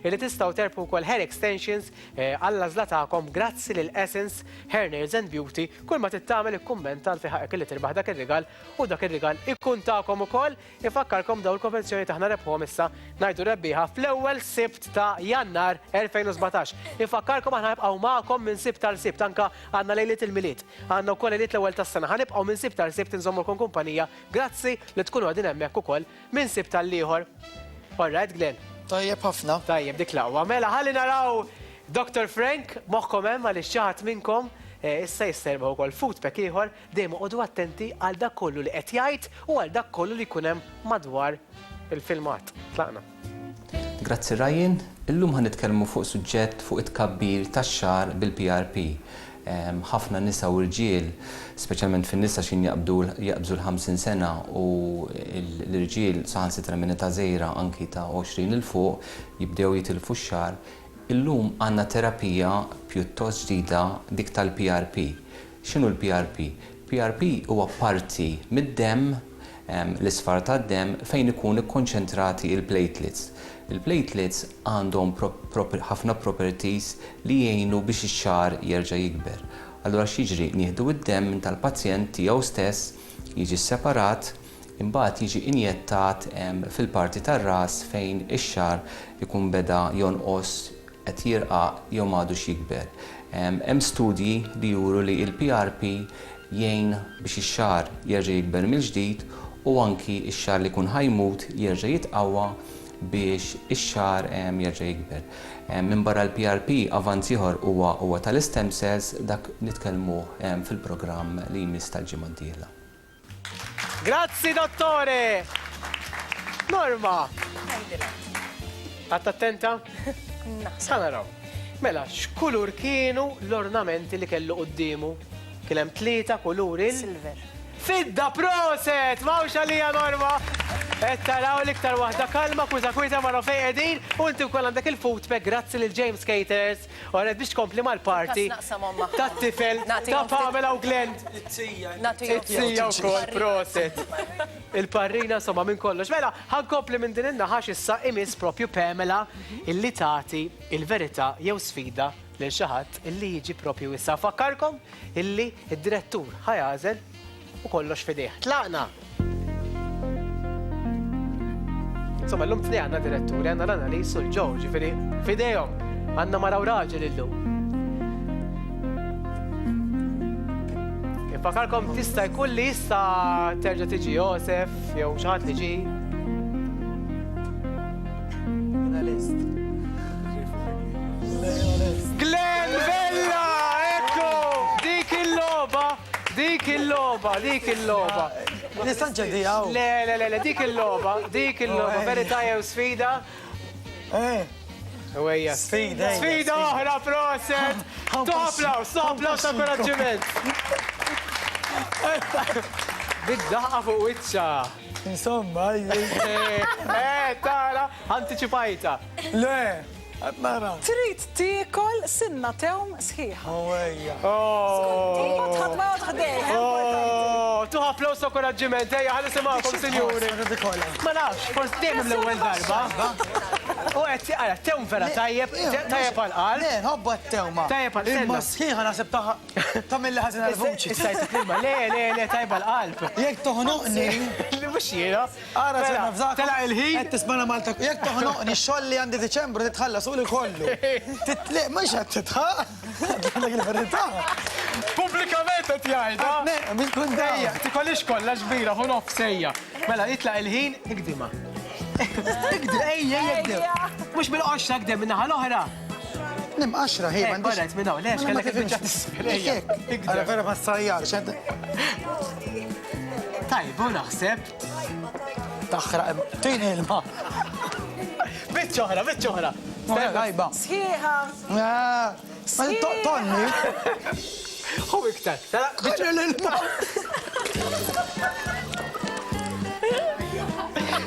li tistaw terpu kol hair extensions għalla zlatakom grazzi l-Essence Hair Nails and Beauty. Kull ma tittamel ikkummenta l-fiħaq li tirbaħ dak il-rigal u dak il-rigal ikkun ta'kom u koll. Ifakkarkom daw l-kompetizjoni taħna rebħom issa najdu rebbiħa fl-ewel sibt ta' jannar 2017. Ifakkarkom aħna nibqaw ma'kom minn sibt tal-sibt, anka għanna lejlit il-miliet. Għanna u koll lejlit l-ewel tas-sena. Ħanibqaw minn sibt tal-sibt nżommurkom kumpanija. Grazzi li tkunu għadin hemmhekk ukoll minn sibt tal-ieħor. All right, Glenn. Tajjeb ħafna. Tajjeb, dik laqwa. Mela, ħalli naraw Dr. Frank, moħħkom hemm għal xaħat minnkom issa jisserba wkoll foodpack ieħor dejjem oqgħodu attenti għal dak kollu li qed jgħid u għal dak kollu li jkun hemm madwar il-filmat. Tlaqna. Grazzi Ryan, illum ħanitkellmu fuq suġġett fuq it-tkabbir tax-xahar bil-PRP. Ħafna nisa u rġiel, speċjalment fin-nisa xin jaqbżu l-50 sena u l-irġiel saħansitra minn ta' żgħira anki ta' 20 il fuq jibdew jitilfu x-xahar. Illum għandna terapija pjuttost ġdida dik tal-PRP. X'inhu l-PRP? PRP huwa parti mid-demm l-isfar tad-demm fejn ikun ikkonċentrati il-platelets. Il-platelets għandhom ħafna properties li jgħinu biex ix-xahar jerġa' jikber. Allura x'jiġri nieħdu id-demm tal-pazjent tiegħu stess, jiġi separat, imbagħad jiġi injettat fil-parti tar-ras fejn ix-xahar ikun beda jonqos qed jirqa' jew m'għadux jikber. Hemm studji li juru li l-PRP jgħin biex ix-xahar jerġa' jikber mill-ġdid u anki x-xahar li jkun ħajmut jerġa' jitqawwa biex ix-xahar jerġa' jikber. Minn barra l-PRP avanz ieħor huwa tal-stem cells dak nitkellmu fil-programm li jmiss tal-ġimgħa d-dieħla. Grazzi, dottore! Norma! Għatta attenta? Sa naraw. Mela, x'kulur kienu l-ornamenti li kellu quddiemu? Kien hemm 3 kuluri Silver. Fidda proset! Mawx għalija Norma! Taraw l-iktar waħda kalma, kwita marra fej qegħdin, u inti wkoll għandek il-foodpack grazzi lil James Caters, u għared biex tkompli mal-party tat-tifel ta' Pamela u Glenn. It-tija wkoll, proset. Il-parrina somma minn kollox. Mela, ħankompli minn din in-naħax issa imiss propju Pamela illi tagħti il-verità jew sfida lil xi ħadd illi jiġi propju issa. Fakkarkom illi id-direttur ħajażel u kollox fideh. Tlaqna! Insomma, l-lum t-tni għanna diretturi, għanna l-Annalisa u l-Ġo, ġifiri, fidejom, għanna maraw raġel illum. Infakarkom tista jkun li jista terġa tiġi Josef, jew xaħat li ġi. Glenn Vella, ekku, dik il-loba, dik il-loba. Nistanċa di għaw. Le, dik il-loba, verità jew sfida. Uwejja. Sfida oħra, proset. Toplaws ta' koraġġiment. Bid-daħqa fuq wicċa. Insomma, tara, anticipajta. Le, mara. Trid tiekol sinna tewm sħiħa. Uwejja. Tħad ma tħdej. Tuħa applaus ta' koraġġiment, ħalli semakom, sinjuri. Ma nafx, forse dejjem l-ewwel darba. U għed, tewm vera tajjeb għal-qalb. Le, hobba t-tewma. Tajjeb għal-qalb. Imma sħiħa nasib ta' mill-li ħazin għal-vuċi. Issajt klima, le, tajjeb għal-qalb. Jek toħnuqni. Mux jiena. Għara ċerna f'żak. Tela il-ħin. Għed tismana Malta. Jek toħnuqni xoll li għandi Deċembru titħallas u li kollu. Titliq, mux għed titħaq. Għandek il-verità. Publikament għed jgħajda. Ne, minn kun dejja. Tikollix kolla ġbira, ħunof sejja. Mela, jitla il-ħin, ikdima. Ikdim, ejja. Mux bil-10 ikdim minna ħal-oħra. Nim 10, hej, mandix. Barret minna, lex, kellek il-bġa t-spirejja. Għara vera ma s-sajjar, ċed. Tajbu naħseb. Taħraq, tini il-ma. bitċoħra, bitċoħra. Għajba. Sħiħa. Tonni. Hu iktar. Tala,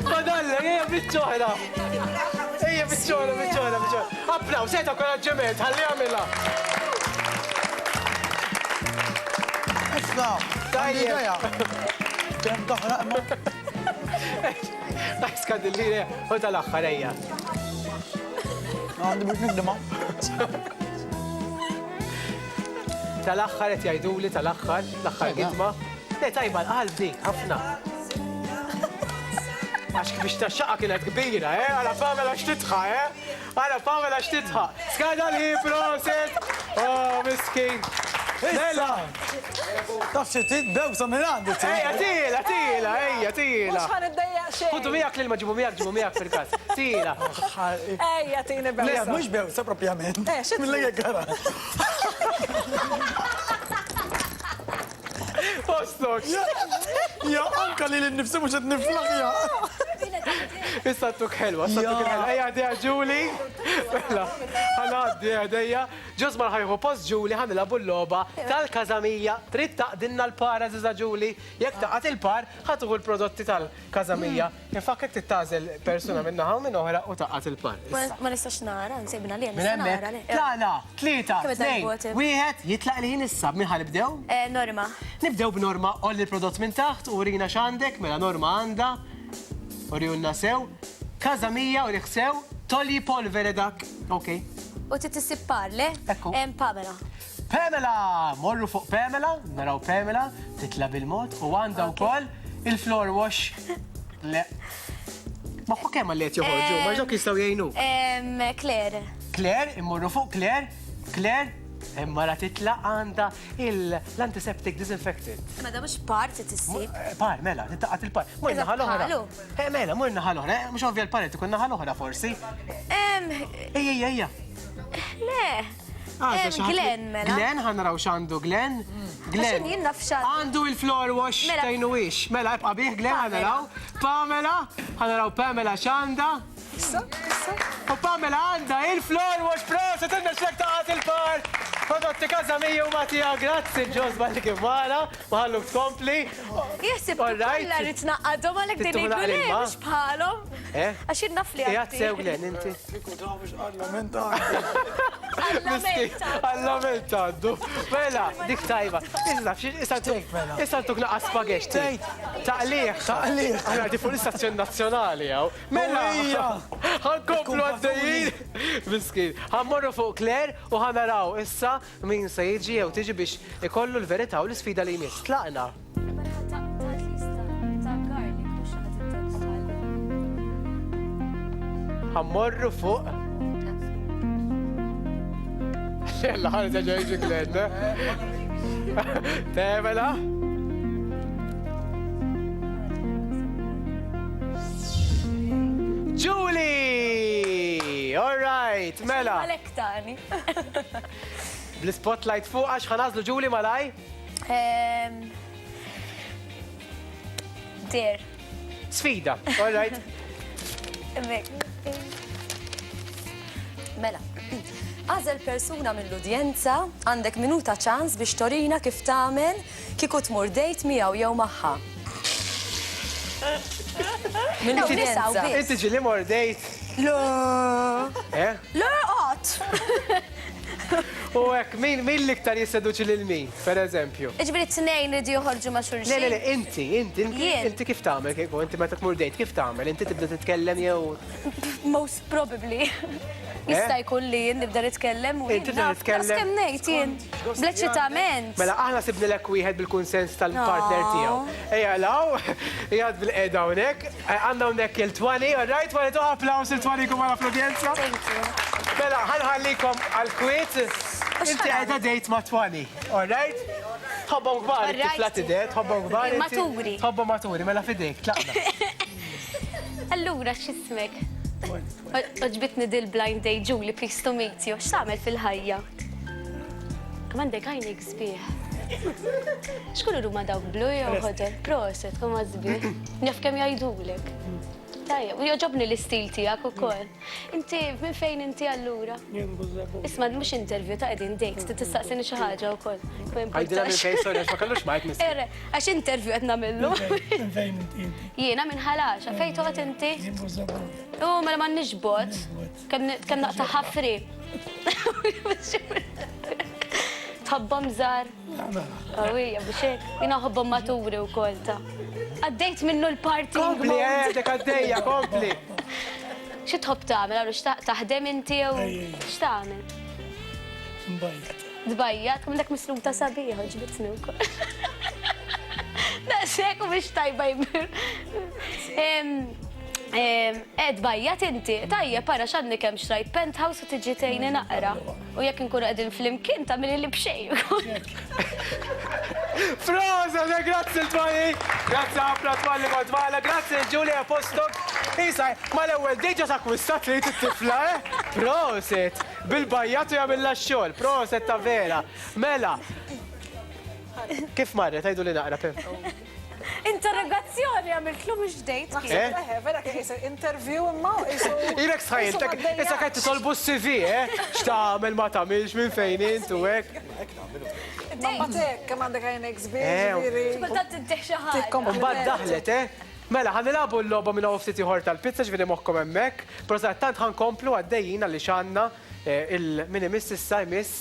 Madalla, ejja bitċoħra. Ejja bitċoħra, bitċoħra, bitċoħra. Applaw, sejta koraġġiment, ħalli għamilla. Isma. Tajjeb. Kem toħra, ma. Tajska dillire, u tal-axħar ejja. Għandi biex nikdima. Tal-axħar qed jgħiduli tal-axħar, l-axħar gitma. Le tajba l-qalb dik, ħafna. Għax biex taxxaqa kienet kbira, għala Pamela xtitħa, għala Pamela xtitħa. Skada li proset. Oh, miskin. Mela. Taf xi titbew sa minn għandi. Ejja, tila, tila, ejja, tila. Mux ħan id-dajja xej. Kudu miegħek l-ilma ġibu miegħek fil-każ. Tila. Ejja, tini Le, bewsa. mux bew, sa propjament. Xit Mill-lejja kara. Postok. Ja, anka li l-nifsi mux niflaħ ja. Issa tuk ħelwa, issa tuk ħelwa. Ejja, għadija Ġuli. Mela, ħanaddi għadija. Ġosmar ħajħu post Ġuli ħanilabu l-loba tal-kazamija. Trid taqdinna l-par, Aziza Ġuli. Jek taqat il-par, ħatuħu l-prodotti tal-kazamija. Infakkek tittażel persuna minna ħaw minn oħra u taqat il-par. Ma nistax nara, nsibna li Minn hemmhekk. Tlaqna, tlieta, Kemm tnejn, id-dajboti? wieħed jitlaq li jien issa. Min ħanibdew? Norma. Nibdew b'Norma, olli l-prodott minn taħt u rina x'għandek, mela Norma għandha. Urijunna sew, kazamija u riħsew, tolli polvere dak. Ok. U titissib parle? Ekku. Pamela. Pamela, morru fuq Pamela, naraw Pamela, titla bil-mod u għanda wkoll il-floor wash. Le. Ma fuq kemm għallet joħorġu, ma ġok jistgħu jgħinu. Claire. Claire, immorru fuq Claire, Claire, mara titla għanda l-antiseptic disinfectant. Ma da mux par titissib. Par, mela, tittaqat il-par. Murna ħal-oħra. Mela, murna ħal-oħra, mux ovvja l-par, tikun ħal-oħra forsi. Ejja. Le. Glenn, mela. Glenn, ħanaraw xandu Glenn. Għaxin jien nafxad. Għandu il-floor wash tajnu ix. Mela, ibqa bih Glenn ħanaraw. Pamela, ħanaraw Pamela xanda. U Pamela għanda il-floor wash proset, inna xlek taqat il-par. Prodotti kazamija u Matija, grazzi ġoz balli kif mara, maħallu tkompli. Jessib, kolla rrit naqqadom għalek din il-gulli, mux bħalom. Għaxin nafli għatti. Ejat sew Glenn, inti. Għallamenta għaddu. Mela, dik tajba. Issa tuk naqqa spagetti. Taqliħ. Għana di fuq l-istazzjon nazzjonali għaw. Mela, ħankomplu għaddejjien. Miskin. Ħammorru fuq Claire u ħanaraw issa min se jiġi jew tiġi biex ikollu l-verità u l-sfida li jmiss. Tlaqna. Ħammorru fuq. Jella ħarġa ġejġi Glenn. Pamela. Julie! All right, mela. Għalek tani. Bl-spotlight fuq għax ħanazlu Julie malaj? Dir. Sfida, all right. Mela, għazel persuna mill-udjenza għandek minuta ċans biex torina kif tagħmel kieku tmur dejt miegħu jew magħha. Mill-udjenza. Inti ġili mordejt. Lo. Lo qot. U hekk min l-iktar jisseduċi lil min, per eżempju? Iġbiri t-tnejn ridi joħorġu ma' xulxin. Le, inti kif tagħmel kieku, inti meta tmur dejt kif tagħmel? Inti tibda titkellem jew. Most probably. Jista' jkun li jien nibda nitkellem u Inti tibda titkellem. Kemm ngħid jien. Bl-eċitament. Mela aħna sibnilek wieħed bil-kunsens tal-partner tiegħu. Ejja law, jgħad bil-qeda hawnhekk, għandna hawnhekk il-20, all right, wara tu applaus il-20 kum għala fl-udjenza. Thank you. Mela, ħanħallikom għal-kwiet. Inti qiegħda dejt ma' 20, all right? Ħobbhom kbar, tifla tidet, ħobbhom kbar. Maturi. Ħobbhom maturi, mela fidejk, tlaqna. Allura, x'ismek? Oġbitni dil-blind day Julie, please to meet you. X'tagħmel fil-ħajja? Għandek għajnek sbieħ. X'kullu huma dawk blu jew ħodor? Proset, kum sbieħ. Naf kemm jgħidulek. Tajja, u joġobni l-istil tijak u koll. Inti, minn fejn inti allura? Isma, mux intervju ta' edin dejt, tistaqsini xaħġa u koll. Għajdina minn fejn, sorry, ma kallux majk mis. Erre, għax intervju għedna millu. Minn fejn inti? Jiena minn ħalax, fejn toqgħod inti? U mela ma nixbot, kemm naqta' ħafri. Tħobbom żgħar. Għawija, biex hekk. Jiena ħobbom maturi wkoll ta'. Għaddejt minnu l-party. Kompli, għedek għaddejja, kompli. Xi tħobb tagħmel, għallu taħdem inti jew x'tagħmel? Mbajjat. Dbajjat, kum dak misluta sabiħ, ġbitni wkoll. Daqshekk u biex tajba jmur. Dbajjat inti, tajja para xadni kemm xrajt penthouse u tiġi tgħinni naqra. U jekk inkunu qegħdin flimkien tagħmel li b'xejn. Froza, grazzi l-twali, grazzi ħafna twali madwala, grazzi Giulia Postok. Isa, ma l-ewwel deġa ta' kwistat li t-tifla, Proset, bil-bajjat u jagħmilha x-xogħol, proset ta' vera. Mela, kif marret, għajdu li naqra, Pem? Interrogazzjoni għamiltlu mux dejt. Vera kien jisir interview imma Irek sħajn, issa kajt titolbu s-CV, x'tagħmel ma tagħmilx minn fejn intu hekk. Ma tek, kemm għandek għajnek zbir, Badat t-teħ xaħat. Mbagħad daħlet, Mela, ħanilabu l-logħba minn ftit ieħor tal-pizza ġifieri moħħkom hemmhekk, però tant ħankomplu għaddejjin għalli x'għandna il-min imiss issa jmiss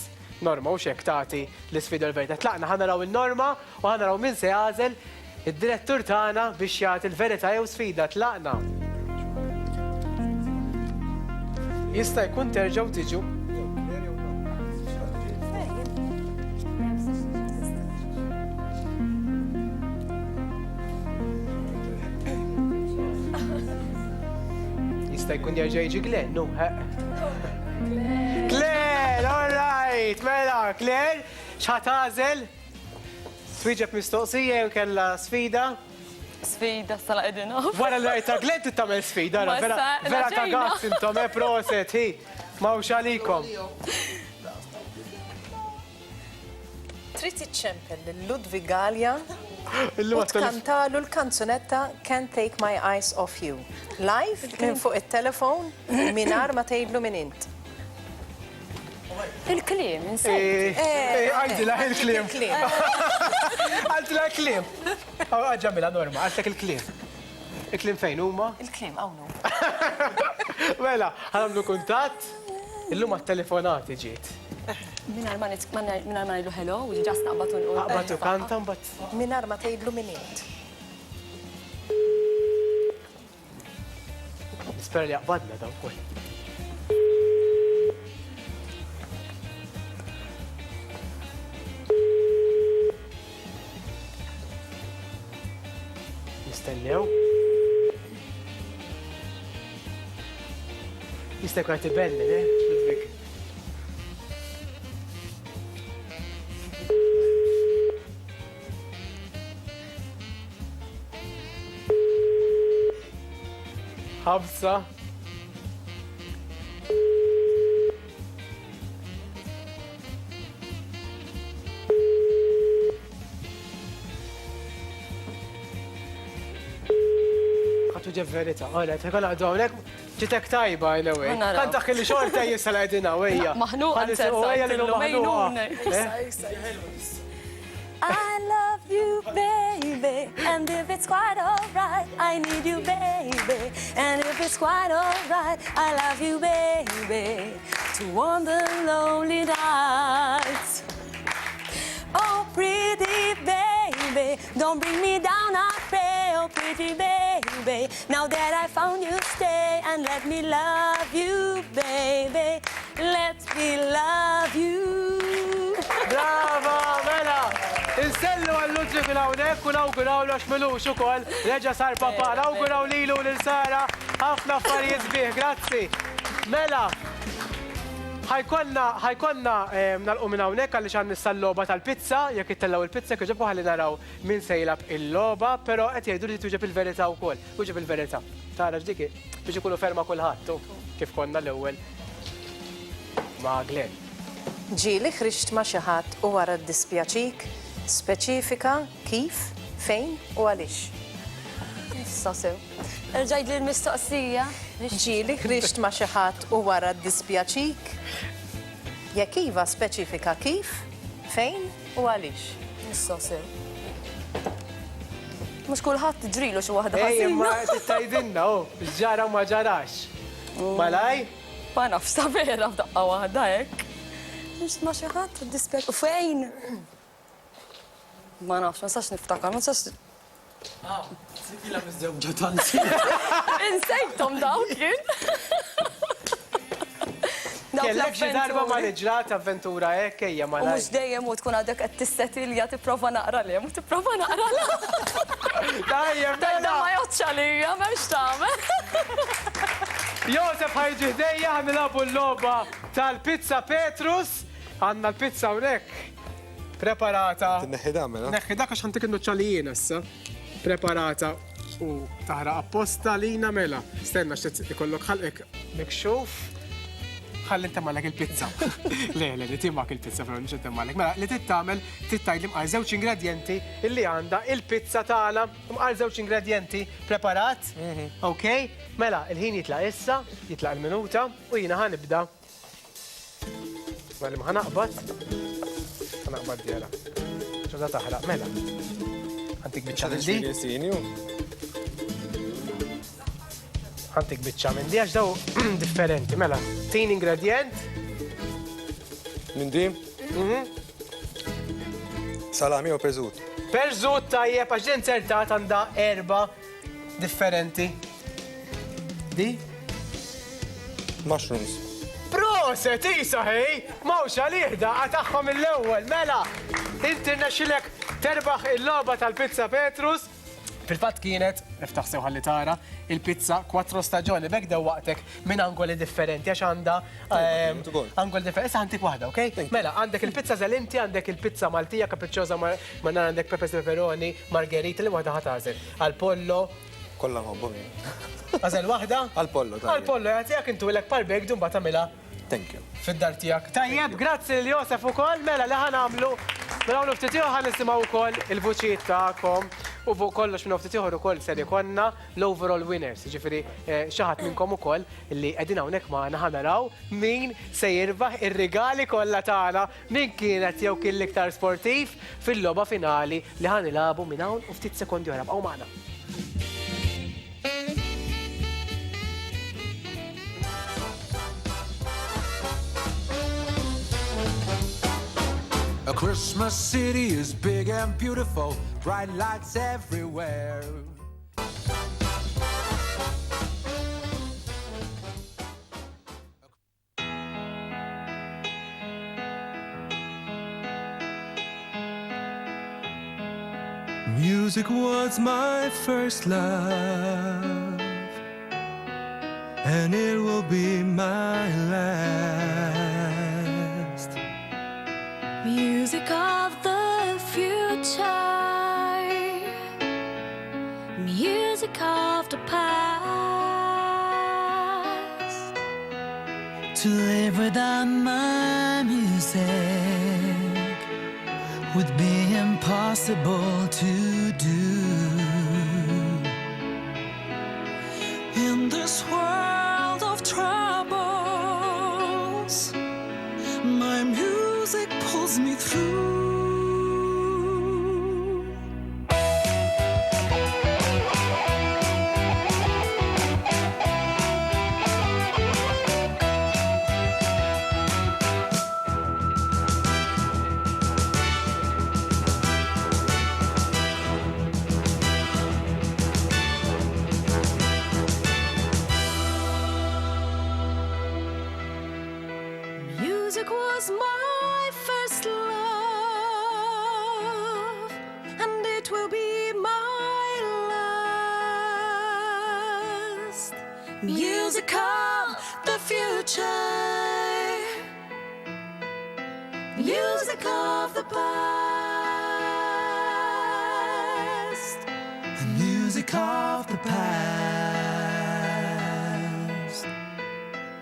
Norma u xek tagħti l-isfida l-verità. Tlaqna ħanaraw il-Norma u ħanaraw min se jagħżel id-direttur tagħna biex jagħti l-verità jew sfida. Tlaqna. Jista' jkun terġgħu tiġu. Jista' jkun jerġa' jiġi Glenn, no? Claire, all right, mela, Claire, x'ħatażel? Twieġeb mistoqsija jew kellha sfida? Sfida, sala edina. Wara l-rajta Glenn tittamel sfida, vera kagazz intom, proset, hi, mawx għalikom. Trid iċċempel lil-Ludwig Gallia u tkantalu l-kanzunetta Can't Take My Eyes Off You. Live minn fuq it-telefon mingħajr ma tgħidlu min int. Il-klim, insejt. Għajdila il-klim. Għajdila il-klim. Għadġamila Norma, għajdlek il-klim. Il-klim fejn huma? Il-klim, għawnu. Mela, għamlu kuntatt, illum għat-telefonati ġiet. Minar ma ngħidlu hello, u ġast naqbatu l-qol. Naqbatu kanta mbagħad. Mingħajr ma tgħidlu min int. Nispera li jaqbadna daw ukoll. Nistennew. Jista' jkun qed ibelli, Ludwig. Ħabsa. Għatu ġeb verita, għalet, għal għadu għonek, ġitek tajba, anyway. Għantax kelli xorta jisal għedina, għeja. Maħnuqa, I love you, baby, and if it's quite alright, I need you, baby, and if it's quite alright, I love you, baby, to warm the lonely nights. Oh, pretty baby, don't bring me down, I pray, oh, pretty baby, now that I found you, stay and let me love you, baby, let me love you. Brava, mela! Insellu għall-Ludwig il-għawnek u nawguraw l-għaxmelux u koll, reġa sar papa, nawguraw lilu l-sara, ħafna affarijiet bih, grazzi. Mela, ħajkonna nalqu minn hawnhekk għaliex għan nissa-l-logħba tal-pizza, jekk ittellaw il-pizza kieġebu ħalli naraw min se jilab il-logħba, però qed jgħidu li tuġeb il-verità wkoll. Tuġeb il-verità. Tara ġdiki biex ikunu ferma kulħadd kif konna l-ewwel ma' Glenn. Ġieli ħriġt ma' xi ħadd u wara ddispjaċik, speċifika kif, fejn u għaliex. Issa sew. Rġajd li l-mistoqsija. Ġieli ħriġt ma' xi ħadd u wara ddispjaċik? Jekk iva speċifika kif, fejn u għaliex? Issa sew. Mhux kulħadd ġrilu xi waħda Ej, ma ħażina. titajdinna, ġara ma ġarax. Malaj? Ma nafx ta' vera f'daqqa waħda hekk. Mhux ma xi ħadd ddispjaċ. U fejn? Ma nafx, ma sax niftakar, ma sax. Ila miżewġa tansi. Insejtom dawk jien. Kellek xi darba ma liġrat avventura hekk ejja U malaj. mhux dejjem u tkun għadek qed tissetilja tipprova naqra li, u tipprova naqra li. Tajjeb, Da ma joċċa lija, m'hemmx tagħmel. Josef ħajġi ħdejja ħanilabu l-logħba tal-pizza Petrus. Għandna l-pizza hawnhekk preparata. Tinneħħi damela. Neħħi dak għax ħantik innuċċalijien issa. Preparata u taħra apposta lina mela. Stenna x'tid ikollok ħalqek mikxuf. Ħalli inti malek il-pizza. Le, li timak il-pizza però nix inti malek. Mela, li tittamel tittajli mqar żewġ ingredienti illi għandha il-pizza tagħna. Mqar żewġ ingredienti preparat. Okej? Mela, il-ħin jitlaq issa, jitlaq il-minuta u jiena ħanibda. Mela, ma ħanaqbad. Ħanaqbad djela. ċoda taħraq, mela. Għantik biċċa minn di. Għantik biċċa minn di, għax daw differenti, mela. Tin ingredient. Minn di? Salami u peżut. Perzut tajjeb, għax din sertat għanda 4 differenti. Di? Mushrooms. Proset, isa hej! Mawx għal-ihda, għataħħom l-ewel, mela! Inti naxilek terbaħ il-loba tal-pizza Petrus. Fil-fat kienet, niftaħ sew ħalli tara, il-pizza 4 staġoni, bek da waqtek minn angoli differenti, għax għanda angoli differenti. Issa għantik wahda, ok? Mela, għandek il-pizza zalinti, għandek il-pizza maltija, capricciosa, manna għandek peppers peperoni, margherita, li wahda ħatażel. Għal-pollo. Kolla mobbomi. Għazel wahda? Għal-pollo, ta' Għal-pollo, għatijak intu l-ek parbek dun batamila. Thank you. Fid-dar tijak. Tajjeb, grazzi l-Josef u koll, mela li ħan għamlu. Mela għamlu ftitiħu ħan nisimaw koll il-vuċiet ta'kom. U fuq kollox minn ftitiħu u koll ser ikonna l-overall winners. Ġifiri, xaħat minnkom u koll li għedina unek maħna ħan naraw min se jirbaħ ir-rigali kollha tagħna min kienet jew kien l-iktar sportiv fil-logħba finali li ħan ilabu minn hawn u ftit sekondi oħra bqgħu magħna. A Christmas city is big and beautiful, bright lights everywhere. Music was my first love, and it will be my last. Music of the future, music of the past. To live without my music would be impossible to do. In this world of troubles, my music pulls me through. Music was my first love, and it will be my last. Music of the future, music of the past, Music of the past,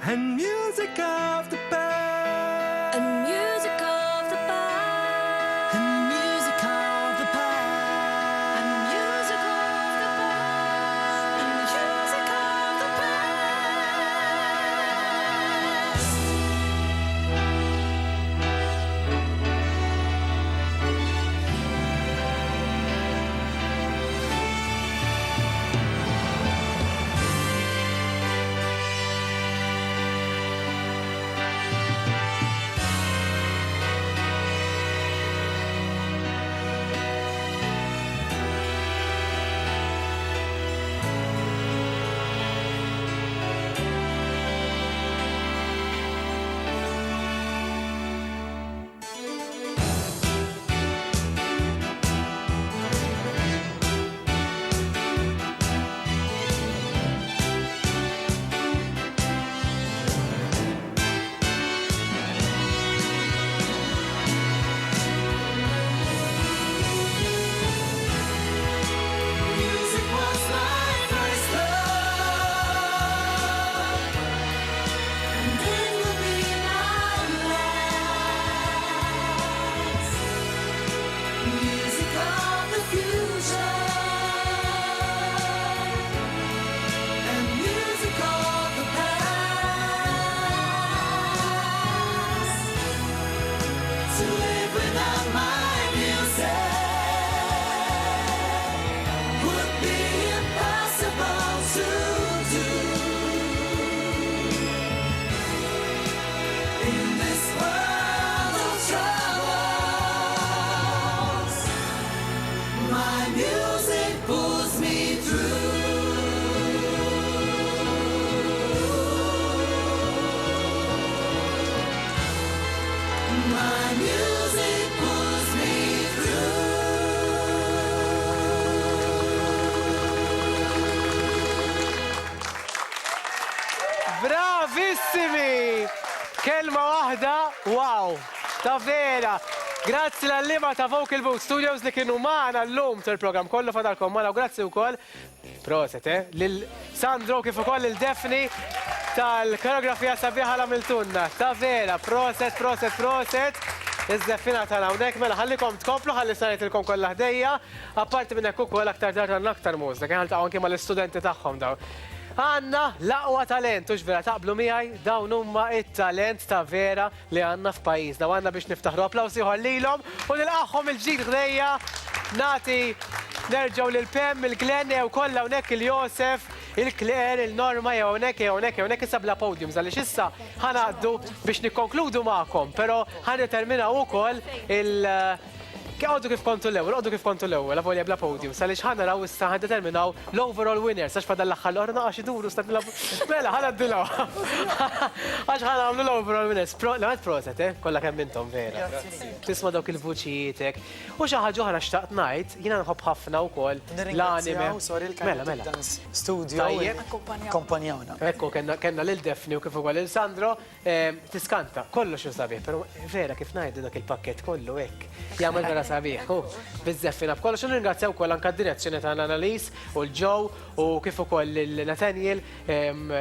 and music of the past. and music of the past, And music of the past, and music of the past. Bravissimi! Kelma waħda, wow! Ta' vera! Grazzi l-allima ta' Vocal Booth Studios li kienu maħna l-lum tal-program kollu fadalkom maħna u grazzi u koll, proset, Lil-Sandro kif ukoll il-Defni tal-koreografija sabiħa l-għamiltunna. Ta' vera, proset. Iż-żeffina tal-hawnhekk mela ħallikom tkomplu ħalli sanitilkom kollha ħdejja, apparti minn hekk ukoll aktar dartan aktar mużika, kien ħaltaqgħu anke mal-istudenti tagħhom dawn. Għandna l-aqwa talent, ux vera taqblu miegħi dawn huma it-talent ta' vera li għandna f'pajjiżna. Għandna biex niftaħru applawsi ieħor lilhom u nilqahom il-ġid ħdejja nagħti nerġgħu lil Pem, il-Glenn jew kollha hawnhekk il-Josef, il-Kler, il-Norma jew hawnhekk issa bla podiums għaliex issa ħanaddu biex nikkonkludu magħkom, però ħandeterminaw ukoll Għoddu kif kontu l-ewwel, għavolja bla podium, salix ħana raw issa ħandeterminaw l-overall winners, għax fadal l-axħal l-orna għax iduru stat mela ħanaddilaw. Għax ħana għamlu l-overall winners. L-għad proset, kolla kemm intom vera. Tisma dawk il-vuċijitek. U xaħġu ħana xtaqt najt, jina nħobb ħafna u koll l-anime. Mela. Studio. Kompanjawna. Ekku, kena l-Defni u kif ukoll il-Sandro, tiskanta, kollox u sabiħ, pero vera kif najdu dak il-pakket kollu ek. Jgħamil vera sabiħ, bizzeffina b'kollox. U ringrazzjaw ukoll anke d-direzzjoni ta' Annalise u l-Joe u kif ukoll lil-Nathaniel,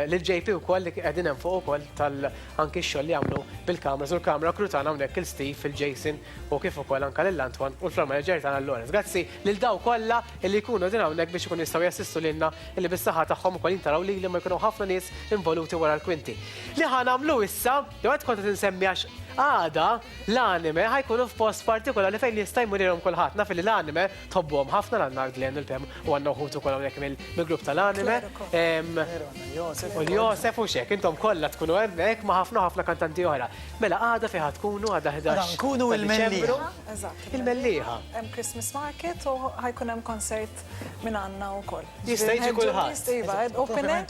lil-JP ukoll li qegħdin hemm fuq ukoll tal-anke x-xogħol li jagħmlu bil-kameras u l-kamera kru tagħna hawnhekk il-Steve, il-Jason u kif ukoll anke lil-Antwan u l-floor manager tagħna l-Lawrence. Grazzi lil daw kollha li jkunu din hawnhekk biex ikunu jistgħu jassistu lilna illi bis-saħħa tagħhom ukoll jintaraw li ma jkunu ħafna nies involuti wara l-kwinti. Li ħanamlu issa, jew qed kont tinsemmi għax għada l-anime ħajkunu f'post partikolari fejn jista' jmurirhom kulħadd. Naf li l-anime tħobbuhom ħafna għandna Glenn il-Pem u għandna uħud ukoll hawnhekk mill-grupp tal-anime. U l-Josef u xek, intom kollha tkunu hemmhekk ma' ħafna kantanti oħra. Mela għada fejn tkunu għada 11. Nkunu il-Mellieħa. Il-Mellieħa. Hemm Christmas Market u ħajkun hemm konsert minn għandna wkoll. Jista' jiġi kulħadd. Open air.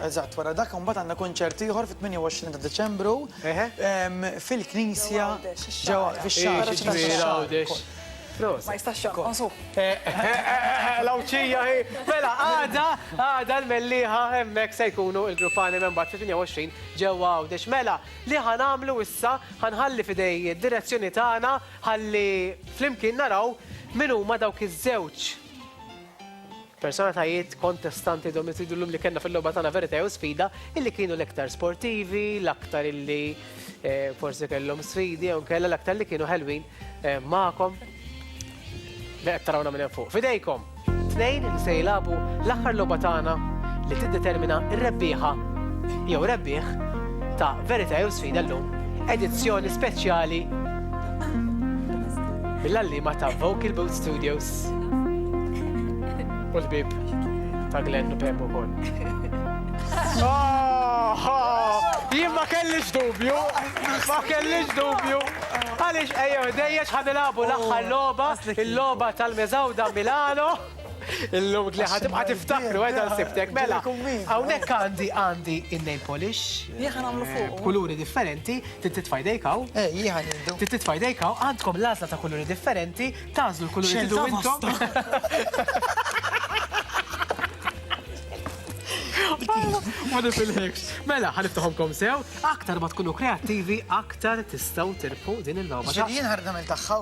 Eżatt, wara dak imbagħad għandna konċert ieħor fit-28 ta' Deċembru fil-Knisja ġewwa fix-xahar. Ma jistax jonqosu. L-awċija hi. Mela, għada l-Mellieħa hemmhekk se jkunu il-grupp anime mbagħad fit-28 ġewwa Għawdex. Mela, li ħanamlu issa ħanħalli fidej id-direzzjoni tagħna ħalli flimkien naraw min huma dawk iż-żewġ personatajiet kontestanti domitidulum li kellna fil-logħba tagħna Verità jew Sfida illi kienu l-aktar sportivi, l-aktar illi forsi kellhom sfidi jew kellha l-aktar li kienu ħelwin magħkom. Qed tarawna minn fuq. Fidejkom, tnejn li se jilagħbu l-aħħar logħba tagħna li tiddetermina r-rebbieħa jew rebbieħ ta' Verità jew Sfida llum, edizzjoni speċjali mill-allima ta' Vocal Booth Studios. U l-bib ta' Glenn u Pem ukoll. Jien ma kellix dubju. Għaliex ejjew dejjex ħanilabu l-aħħar logħba, il-logħba tal-Mezawda Milano. Illum li ħatibqa' tiftakru għedha nsibtek. Mela, hawnhekk għandi in-nail polish. Jieħan għamlu fuq. Kuluri differenti, titfajdejkaw. Titfajdejkaw, għandkom l-għażla ta' kuluri differenti, tażlu l-kuluri tidu intom. Ma nifilħekx. Mela, ħaniftaħomkom sew, aktar ma tkunu kreattivi, aktar tistgħu tirpu din il-logħba. Ġejjin ħarda mill-tagħha.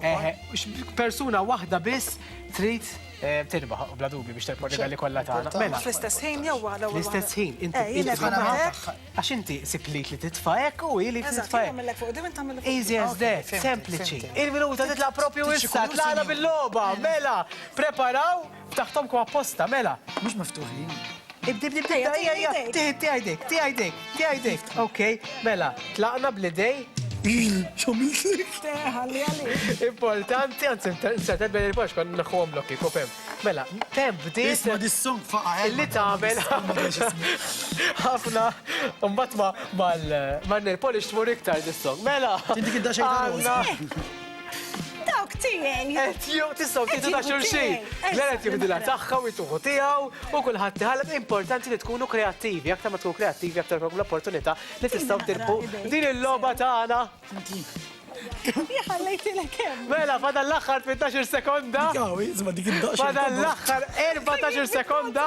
Persuna waħda biss trid tirbaħ bla dubju biex tirpu regali kollha tagħna. Mela. Fl-istess ħin jew waħda. L-istess ħin. Għax inti siplit li titfa' hekk u li titfa' hekk. Easy as that, sempliċi. Il-minuta titlaq propju issa, tlaqna bil-logħba. Mela, preparaw, ftaħtomkom apposta, mela. Mhux miftuħin. Tiegħidek. Okej, mela, tlaqna bl-idej. Importanti, għanzi, n-setet bel il-box, kon naħħuħom blokki, kopem. Mela, Pem bdiet. Isma dis-song faqa. Illi tagħmel ħafna, mbagħad mal-nail polish tmur iktar dis-song. Mela. Tindik id-da xejn Dawk tiegħi. Tistgħu tidu ta' xulxin. Għalet jibdilha tagħha u jtuħu tiegħu u kulħadd tiħallem importanti li tkunu kreattivi. Aktar ma tkunu kreattivi aktar kolkom l-opportunità li tistgħu tirbu din il-logħba tagħna. Ħallejti l-kem. Mela, fadal l-axħar 18 sekonda. Kawi, zma dik id-daqxa. Fadal l-axħar 14 sekonda.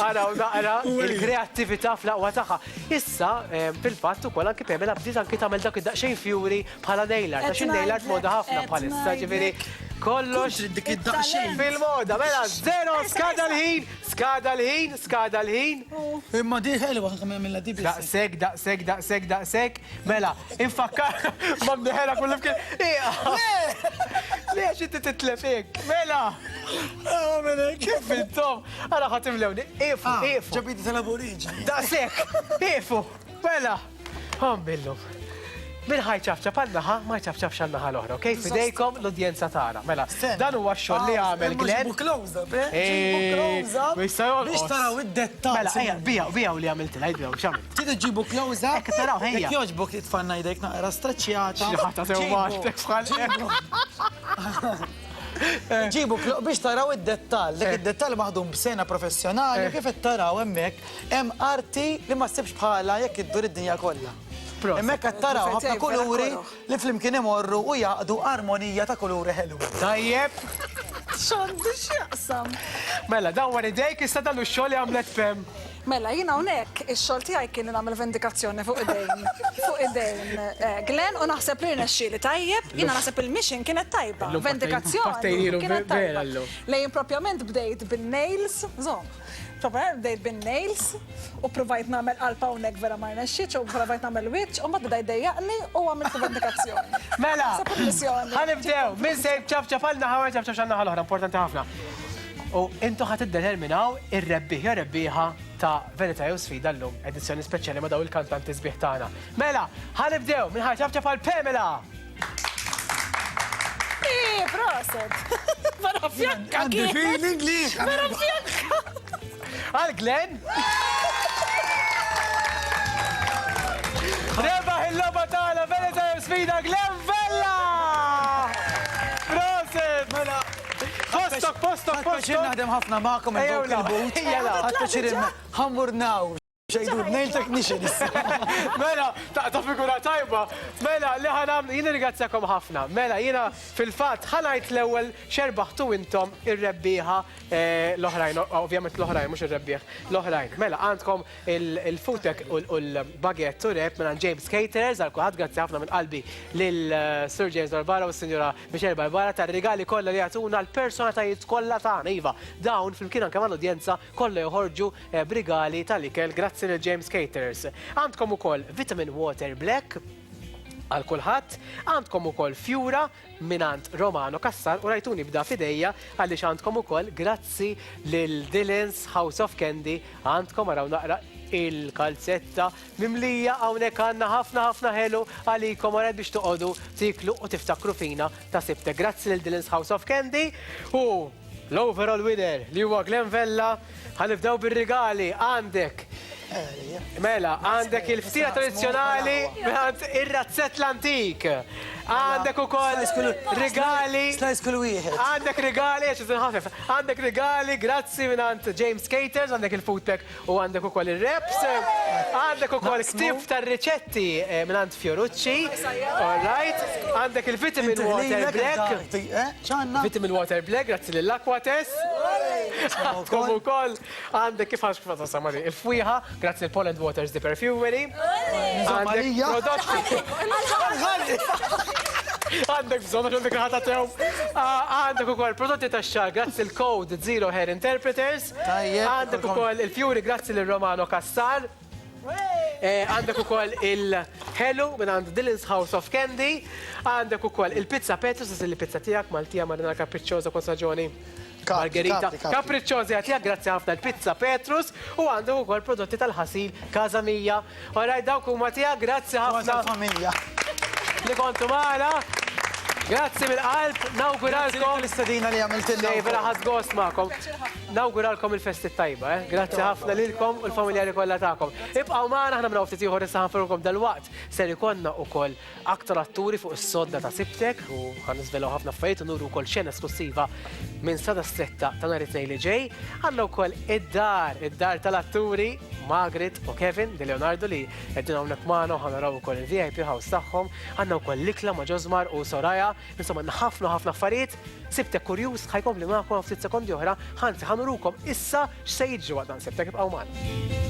Araw naqra il-kreattività fl-aqwa tagħha. Issa, fil-fatt ukoll anke Pamela bdiet anke tagħmel dak id-daqsxejn fjuri bħala nail art. Għax in-nail art moda ħafna bħalissa, ġifieri kollox dik id-daqsxejn. fil-moda. Mela, 0 skada l-ħin, skada l-ħin, skada l-ħin. Imma di ħelwa ħankam jagħmilha di biss. Daqsek. Mela, infakkar ma mdeħela kullu fkien. Le, xinti titlefik. Mela. Kif intom? Għara ħatimlewni. Ifu. Ġabiti tal-aboriġi. Daqsek. Ifu. Mela. Billu. Min ħaj ċafċaf għal-naħa, ma ċafċafx għal-naħa l-oħra, ok? Fidejkom l-udjenza tagħna. Mela, dan huwa x-xogħol li għamel Glenn. Close-up, biex taraw id-dettall. Mela, ejja, bijaw li għamilt l-għajdu, x'għamilt? Tidu ġibu close-up. Ekk taraw, ejja. Jekk joġbok titfanna jdejk naqra straċċjata. Xi sew maħtek bħal ġibu biex taraw id-dettall. Dik id-dettall maħdum b'sena professjonali, kif taraw hemmhekk hemm arti li ma ssibx bħala jekk iddur id-dinja kollha. Hemmhekk qed taraw ħafna kuluri li flimkien imorru u jaqdu armonija ta' kuluri ħelu. Tajjeb. X'għandi x'jaqsam. Mela, dan wara idejk issa dan x-xogħol li għamlet Pem. Mela, jina hawnhekk ix-xogħol tiegħi kien nagħmel vendikazzjoni fuq idejn Glenn u naħseb li rnexxieli tajjeb, jiena naħseb il-mission kienet tajba. Vendikazzjoni kienet tajba. Lejn propjament bdejt bin-nails, bdejt bin-nails u provajt nagħmel qalb hawnhekk vera ma rnexxietx u provajt nagħmel wiċċ u mbagħad bda jdejjaqni u għamilt vendikazzjoni. Mela, ħanibdew, min se ċafċaf għal-naħa u ċafċaf għal-naħa l-oħra, importanti ħafna. U intu ħat iddeterminaw ir-rebbieħ rebbieħa ta' Verità jew Sfida llum, edizzjoni speċjali ma' daw il-kantanti sbieħ tagħna. Mela, ħanibdew minn ħaj ċafċaf għal-Pamela. Proset! Bara fjakka! Għandi feeling li! Bara fjakka! Għal-Glenn? Rebaħ il-loba tagħna Verità jew Sfida Glenn Vella! Proset! Mela, postok. Naħdem ħafna ma'kom il-boot. Għatta ħammurnaw. Xejdu, nail technician issa. Mela, ta' figura tajba. Mela, li ħanam, jina ringrazzjakom ħafna. Mela, jina fil-fat ħanajt l-ewel xerbaħtu intom ir-rebbieħa l-oħrajn, ovvjament l-oħrajn, mux ir-rebbieħ, l-oħrajn. Mela, għandkom il-futek u l-baguette u rep minn James Caterers, għal-kuħad grazzi ħafna minn qalbi lil-Sir James Barbara u s-Sinjora Michelle Barbara ta' regali kollha li għatuna l-personatajiet kollha tagħna. Iva, dawn fil-kien anke mal-udjenza kollha joħorġu b'rigali tal-ikel grazzi lil James Caterers. Għandkom ukoll Vitamin Water Black għal kulħadd, għandkom ukoll Fjura minant Romano Kassar u rajtuni bda fidejja għaliex għandkom ukoll grazzi lil Dylan's House of Candy, għandkom araw naqra il-kalzetta mimlija hawnhekk għandna ħafna ħelu għalikom għared biex toqgħodu tiklu u tiftakru fina ta' sibte. Grazzi lil Dylan's House of Candy u l-overall winner li huwa Glenn Vella. Ħanibdew bir-rigali għandek. Mela, għandek il-ftira tradizzjonali għand ir-razzett l-antik. Għandek ukoll rigali. Slice kull wieħed. Għandek rigali, ħafef. Għandek rigali, grazzi minant James Caterers, għandek il-foodpack u għandek ukoll il-reps. Għandek ukoll ktib tar-riċetti minant Fiorucci. All right. Għandek il-Vitamin Water Black. Vitamin Water Black, grazzi lill-Aquatess. Għandkom ukoll għandek kif għax samari il-fwiħa, grazzi l-Poland Waters di Perfumery. Għandek prodotti. Għandek bżonna ġondek ħata tew. Għandek ukoll prodotti ta' xar, grazzi l-Code Zero Hair Interpreters. Għandek ukoll il-Fury, grazzi l-Romano Kassar. Għandek ukoll il-Hello minn għand Dylan's House of Candy. Għandek ukoll il-Pizza Petrus, il-pizza tijak Maltija Marina Capricciosa con Saġoni. Margherita Capricciosa għatija, grazzi ħafna l-Pizza Petrus u għandek ukoll prodotti tal-ħasil Casa Mija. Oraj dawk huma tiegħek, grazzi ħafna. Familja. Li kontu maħna, grazzi mill-qalb, nawguralkom. L-istadina li għamiltilna. Vera ħazgost maħkom. Nawguralkom il-festi tajba, Grazzi ħafna lilkom u l-familjari kollha tagħkom. Ibqgħu maħna, ħna mraw ftit ieħor issa ħanfurkom dal-waqt. Ser ikonna ukoll aktar atturi fuq is-sodda ta' Sibtek u ħanniżvelaw ħafna affarijiet u nuru wkoll xena esklusiva minn sada stretta ta' nhar it-tnejn li ġej. Għandna wkoll id-dar tal-atturi Margaret u Kevin di Leonardo li qegħdin hawnhekk magħna u ħanaraw ukoll il-VIP house tagħhom. Għandna wkoll l-ikla ma' Ġosmar u Soraya. Insomma ħafna affarijiet. Sibtek kurjuż ħajkompli magħkom ftit sekondi oħra. Ħansi ħanurukom issa x'se jiġri waqt dan sibtek ibqgħu magħna.